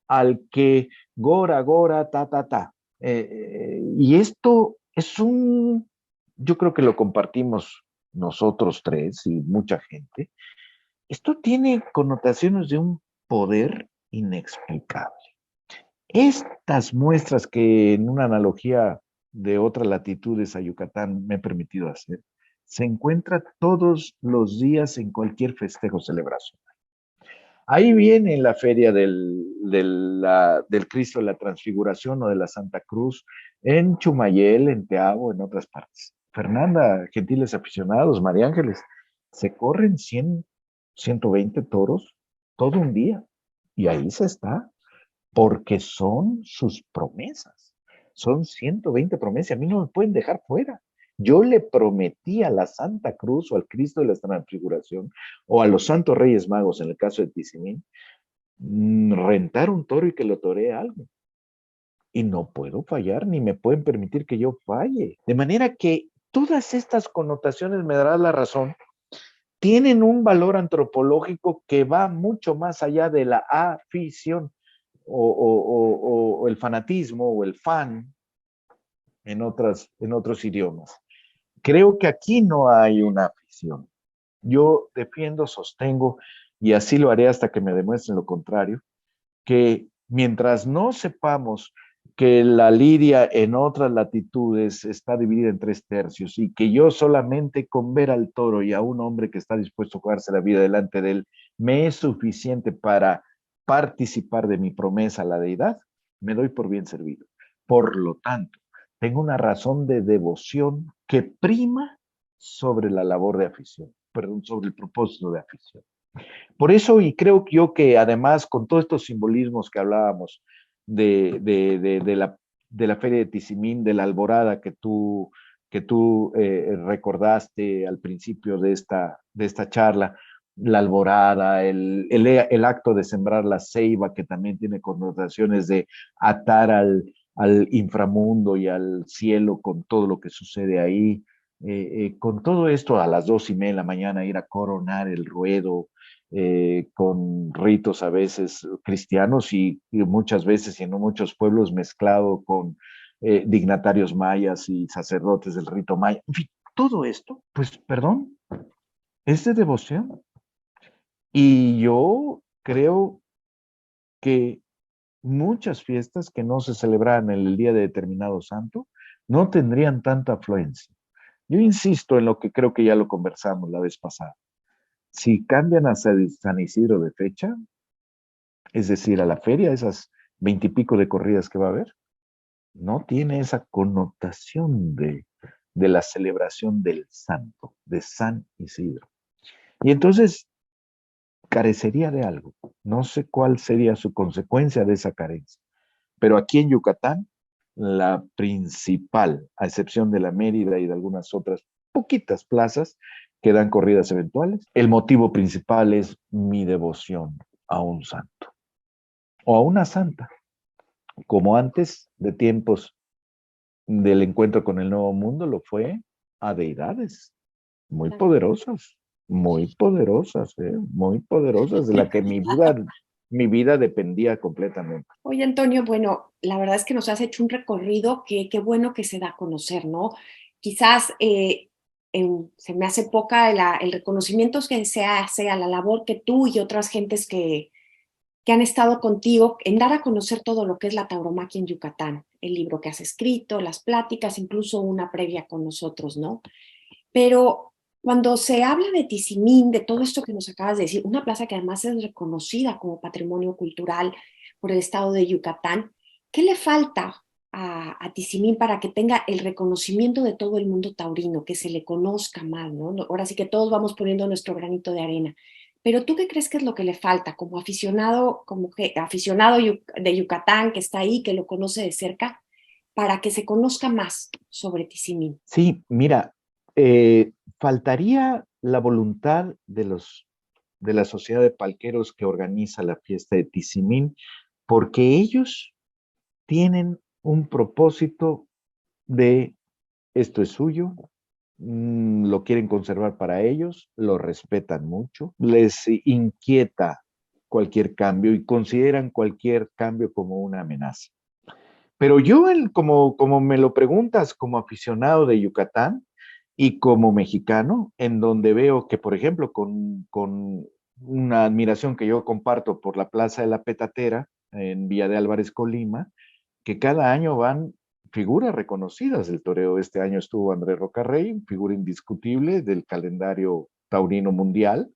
al que gora, gora, ta, ta, ta. Y esto es yo creo que lo compartimos nosotros tres y mucha gente. Esto tiene connotaciones de un poder inexplicable. Estas muestras que en una analogía de otras latitudes a Yucatán me he permitido hacer, se encuentra todos los días en cualquier festejo o celebración. Ahí viene la feria del Cristo de la Transfiguración o de la Santa Cruz, en Chumayel, en Teabo, en otras partes. Fernanda, gentiles aficionados, María Ángeles, se corren 100, 120 toros todo un día y ahí se está, porque son sus promesas. Son 120 promesas, a mí no me pueden dejar fuera. Yo le prometí a la Santa Cruz o al Cristo de la Transfiguración o a los Santos Reyes Magos, en el caso de Tizimín, rentar un toro y que lo toree algo. Y no puedo fallar, ni me pueden permitir que yo falle. De manera que todas estas connotaciones, me darás la razón, tienen un valor antropológico que va mucho más allá de la afición o el fanatismo o el fan en otros idiomas. Creo que aquí no hay una afición. Yo defiendo, sostengo, y así lo haré hasta que me demuestren lo contrario, que mientras no sepamos que la lidia en otras latitudes está dividida en 3 tercios y que yo solamente con ver al toro y a un hombre que está dispuesto a jugarse la vida delante de él me es suficiente para participar de mi promesa a la deidad, me doy por bien servido. Por lo tanto, tengo una razón de devoción que prima sobre la labor de afición, perdón, sobre el propósito de afición. Por eso, y creo yo que además con todos estos simbolismos que hablábamos de la Feria de Tizimín, de la alborada que tú recordaste al principio de esta charla, la alborada, el acto de sembrar la ceiba, que también tiene connotaciones de atar al inframundo y al cielo con todo lo que sucede ahí, con todo esto a las 2:30 de la mañana ir a coronar el ruedo, con ritos a veces cristianos y muchas veces y en muchos pueblos mezclado con dignatarios mayas y sacerdotes del rito maya. En fin, todo esto, pues perdón, es de devoción. Y yo creo que muchas fiestas que no se celebraran en el día de determinado santo no tendrían tanta afluencia. Yo insisto en lo que creo que ya lo conversamos la vez pasada. Si cambian a San Isidro de fecha, es decir, a la feria, esas 20 y pico de corridas que va a haber, no tiene esa connotación de la celebración del santo, de San Isidro. Y entonces carecería de algo. No sé cuál sería su consecuencia de esa carencia. Pero aquí en Yucatán, la principal, a excepción de la Mérida y de algunas otras poquitas plazas que dan corridas eventuales, el motivo principal es mi devoción a un santo o a una santa, como antes de tiempos del encuentro con el Nuevo Mundo lo fue a deidades muy poderosas, de la que mi vida dependía completamente. Oye, Antonio, bueno, la verdad es que nos has hecho un recorrido que qué bueno que se da a conocer, ¿no? Quizás se me hace poca el reconocimiento que se hace a la labor que tú y otras gentes que han estado contigo en dar a conocer todo lo que es la tauromaquia en Yucatán, el libro que has escrito, las pláticas, incluso una previa con nosotros, ¿no? Pero cuando se habla de Tizimín, de todo esto que nos acabas de decir, una plaza que además es reconocida como patrimonio cultural por el estado de Yucatán, ¿qué le falta a Tizimín para que tenga el reconocimiento de todo el mundo taurino, que se le conozca más, ¿no? Ahora sí que todos vamos poniendo nuestro granito de arena. Pero ¿tú qué crees que es lo que le falta como aficionado, aficionado de Yucatán que está ahí, que lo conoce de cerca, para que se conozca más sobre Tizimín? Sí, mira, faltaría la voluntad de la sociedad de palqueros que organiza la fiesta de Tizimín, porque ellos tienen un propósito de esto es suyo, lo quieren conservar para ellos, lo respetan mucho, les inquieta cualquier cambio y consideran cualquier cambio como una amenaza. Pero yo, como me lo preguntas, como aficionado de Yucatán y como mexicano, en donde veo que, por ejemplo, con una admiración que yo comparto por la Plaza de la Petatera en Villa de Álvarez, Colima, que cada año van figuras reconocidas del toreo. Este año estuvo Andrés Rocarrey, figura indiscutible del calendario taurino mundial.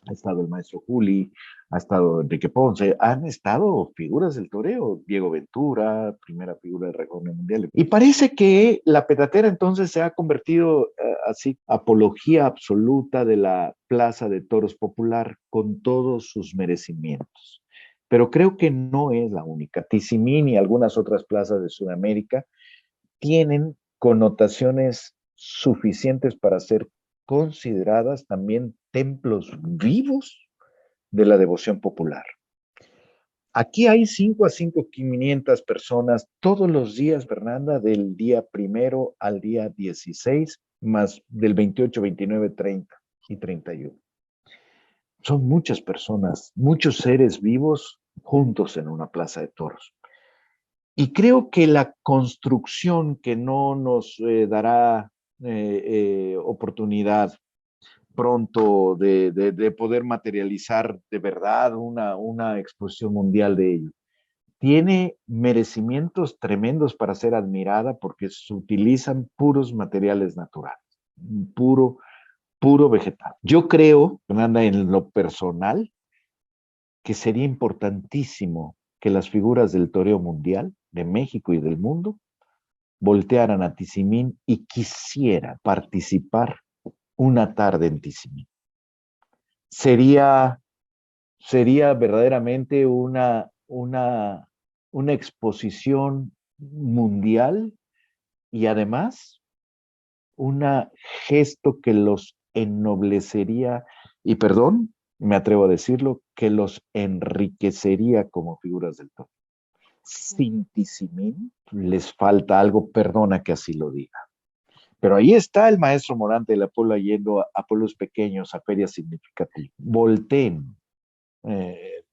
Ha estado el maestro Juli, ha estado Enrique Ponce, han estado figuras del toreo, Diego Ventura, primera figura del récord mundial. Y parece que la petatera entonces se ha convertido así, apología absoluta de la plaza de toros popular con todos sus merecimientos. Pero creo que no es la única. Tizimín y algunas otras plazas de Sudamérica tienen connotaciones suficientes para ser consideradas también templos vivos de la devoción popular. Aquí hay 5 a 5.500 personas todos los días, Fernanda, del día 1 al día 16, más del 28, 29, 30 y 31. Son muchas personas, muchos seres vivos juntos en una plaza de toros. Y creo que la construcción que no nos dará oportunidad pronto de poder materializar de verdad una exposición mundial de ello, tiene merecimientos tremendos para ser admirada porque se utilizan puros materiales naturales, puro vegetal. Yo creo, Fernanda, en lo personal, que sería importantísimo que las figuras del toreo mundial de México y del mundo voltearan a Tizimín y quisiera participar una tarde en Tizimín. Sería verdaderamente una exposición mundial y además un gesto que los ennoblecería y, perdón, me atrevo a decirlo, que los enriquecería como figuras del toro. Sin Tizimín les falta algo, perdona que así lo diga, Pero ahí está el maestro Morante de la Puebla yendo a pueblos pequeños, a ferias significativas. Volteen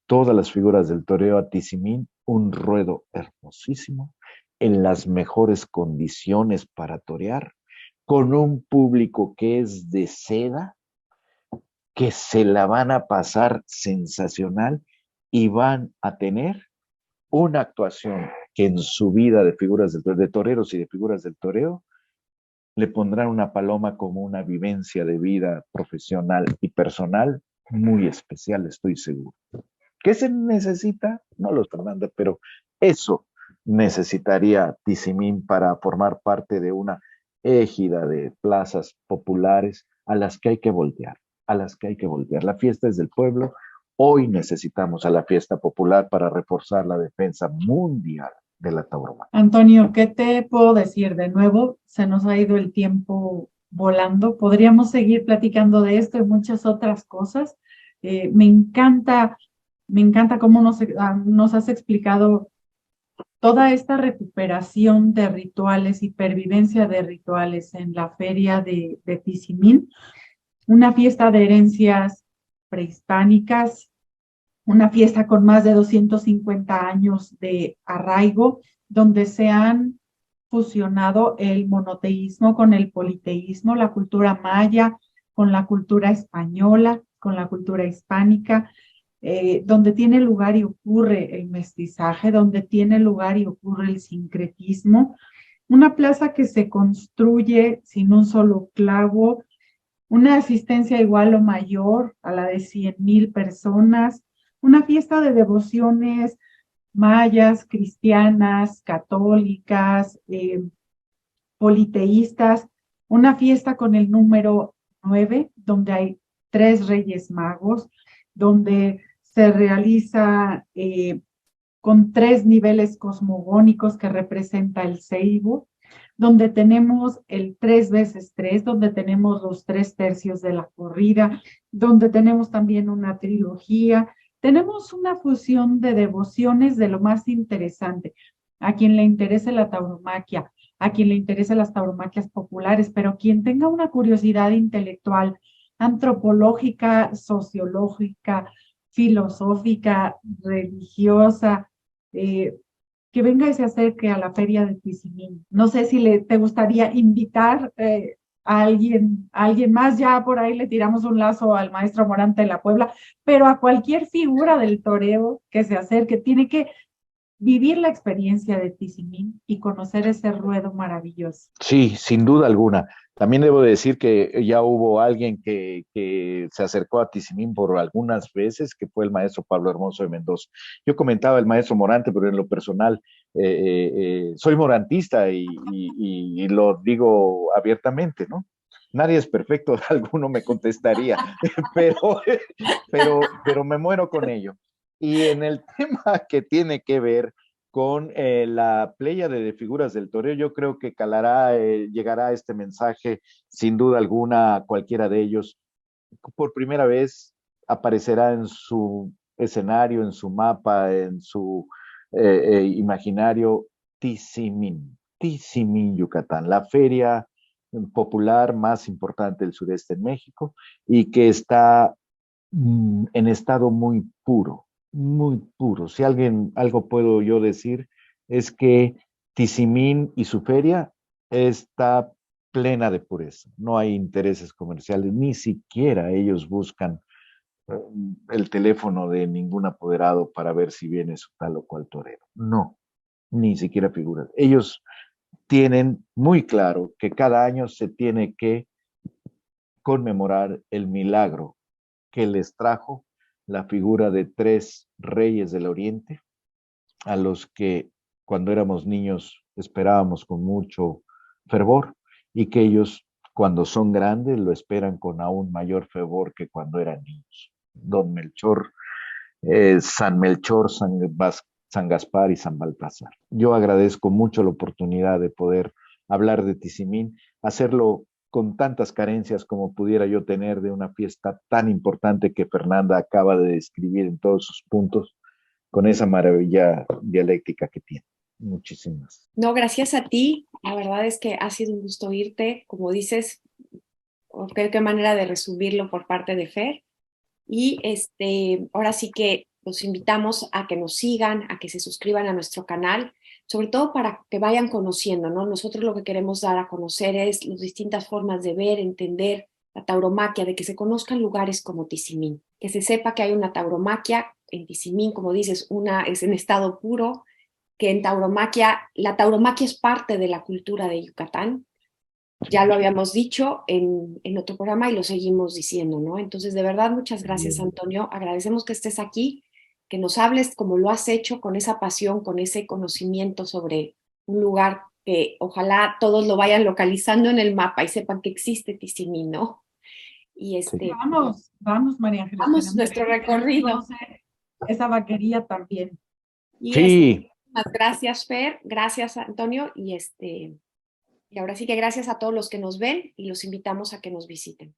todas las figuras del toreo a Tizimín, un ruedo hermosísimo, en las mejores condiciones para torear, con un público que es de seda, que se la van a pasar sensacional y van a tener una actuación que en su vida de figuras de toreros y de figuras del toreo le pondrán una paloma como una vivencia de vida profesional y personal muy especial, estoy seguro. ¿Qué se necesita? No lo Fernanda, pero eso necesitaría Tizimín para formar parte de una égida de plazas populares a las que hay que voltear, a las que hay que voltear. La fiesta es del pueblo. Hoy necesitamos a la fiesta popular para reforzar la defensa mundial de la tauromaquia. Antonio, ¿qué te puedo decir? De nuevo, se nos ha ido el tiempo volando. Podríamos seguir platicando de esto y muchas otras cosas. Me encanta cómo nos has explicado toda esta recuperación de rituales y pervivencia de rituales en la feria de Tizimín, una fiesta de herencias prehispánicas, una fiesta con más de 250 años de arraigo, donde se han fusionado el monoteísmo con el politeísmo, la cultura maya con la cultura española, con la cultura hispánica, donde tiene lugar y ocurre el mestizaje, donde tiene lugar y ocurre el sincretismo, una plaza que se construye sin un solo clavo, una asistencia igual o mayor a la de 100,000 personas, una fiesta de devociones mayas, cristianas, católicas, politeístas, una fiesta con el número 9, donde hay 3 reyes magos, donde se realiza con 3 niveles cosmogónicos que representa el ceibo, donde tenemos el 3 veces 3, donde tenemos los 3 tercios de la corrida, donde tenemos también una trilogía, tenemos una fusión de devociones de lo más interesante. A quien le interese la tauromaquia, a quien le interese las tauromaquias populares, pero quien tenga una curiosidad intelectual, antropológica, sociológica, filosófica, religiosa, que venga y se acerque a la feria de Tizimín. No sé si te gustaría invitar a alguien más, ya por ahí le tiramos un lazo al maestro Morante de la Puebla, pero a cualquier figura del toreo que se acerque, tiene que vivir la experiencia de Tizimín y conocer ese ruedo maravilloso. Sí, sin duda alguna. También debo decir que ya hubo alguien que se acercó a Tizimín por algunas veces, que fue el maestro Pablo Hermoso de Mendoza. Yo comentaba el maestro Morante, pero en lo personal soy morantista y lo digo abiertamente, ¿no? Nadie es perfecto, alguno me contestaría, pero, pero me muero con ello. Y en el tema que tiene que ver con la pléyade de figuras del toreo, yo creo que calará, llegará este mensaje sin duda alguna a cualquiera de ellos. Por primera vez aparecerá en su escenario, en su mapa, en su imaginario, Tizimín, Yucatán, la feria popular más importante del sureste en México y que está en estado muy puro, muy puro. Si algo puedo yo decir, es que Tizimín y su feria está plena de pureza. No hay intereses comerciales, ni siquiera ellos buscan el teléfono de ningún apoderado para ver si viene su tal o cual torero. No, ni siquiera figuras. Ellos tienen muy claro que cada año se tiene que conmemorar el milagro que les trajo la figura de 3 reyes del Oriente, a los que cuando éramos niños esperábamos con mucho fervor y que ellos cuando son grandes lo esperan con aún mayor fervor que cuando eran niños. Don Melchor, San Melchor, San Gaspar y San Baltasar. Yo agradezco mucho la oportunidad de poder hablar de Tizimín, hacerlo con tantas carencias como pudiera yo tener de una fiesta tan importante que Fernanda acaba de describir en todos sus puntos, con esa maravilla dialéctica que tiene. Muchísimas. No, gracias a ti. La verdad es que ha sido un gusto oírte. Como dices, qué manera de resumirlo por parte de Fer. Y ahora sí que los invitamos a que nos sigan, a que se suscriban a nuestro canal, sobre todo para que vayan conociendo, ¿no? Nosotros lo que queremos dar a conocer es las distintas formas de ver, entender la tauromaquia, de que se conozcan lugares como Tizimín, que se sepa que hay una tauromaquia en Tizimín, como dices, una es en estado puro, que en tauromaquia, la tauromaquia es parte de la cultura de Yucatán. Ya lo habíamos dicho en otro programa y lo seguimos diciendo, ¿no? Entonces, de verdad, muchas gracias, Antonio. Agradecemos que estés aquí, que nos hables como lo has hecho, con esa pasión, con ese conocimiento sobre un lugar que ojalá todos lo vayan localizando en el mapa y sepan que existe Tizimí, ¿no? Y Sí. Vamos, María Ángeles, vamos tenemos nuestro que recorrido. conocer esa vaquería también. Y Sí, muchas gracias, Fer, gracias, Antonio, y ahora sí que gracias a todos los que nos ven y los invitamos a que nos visiten.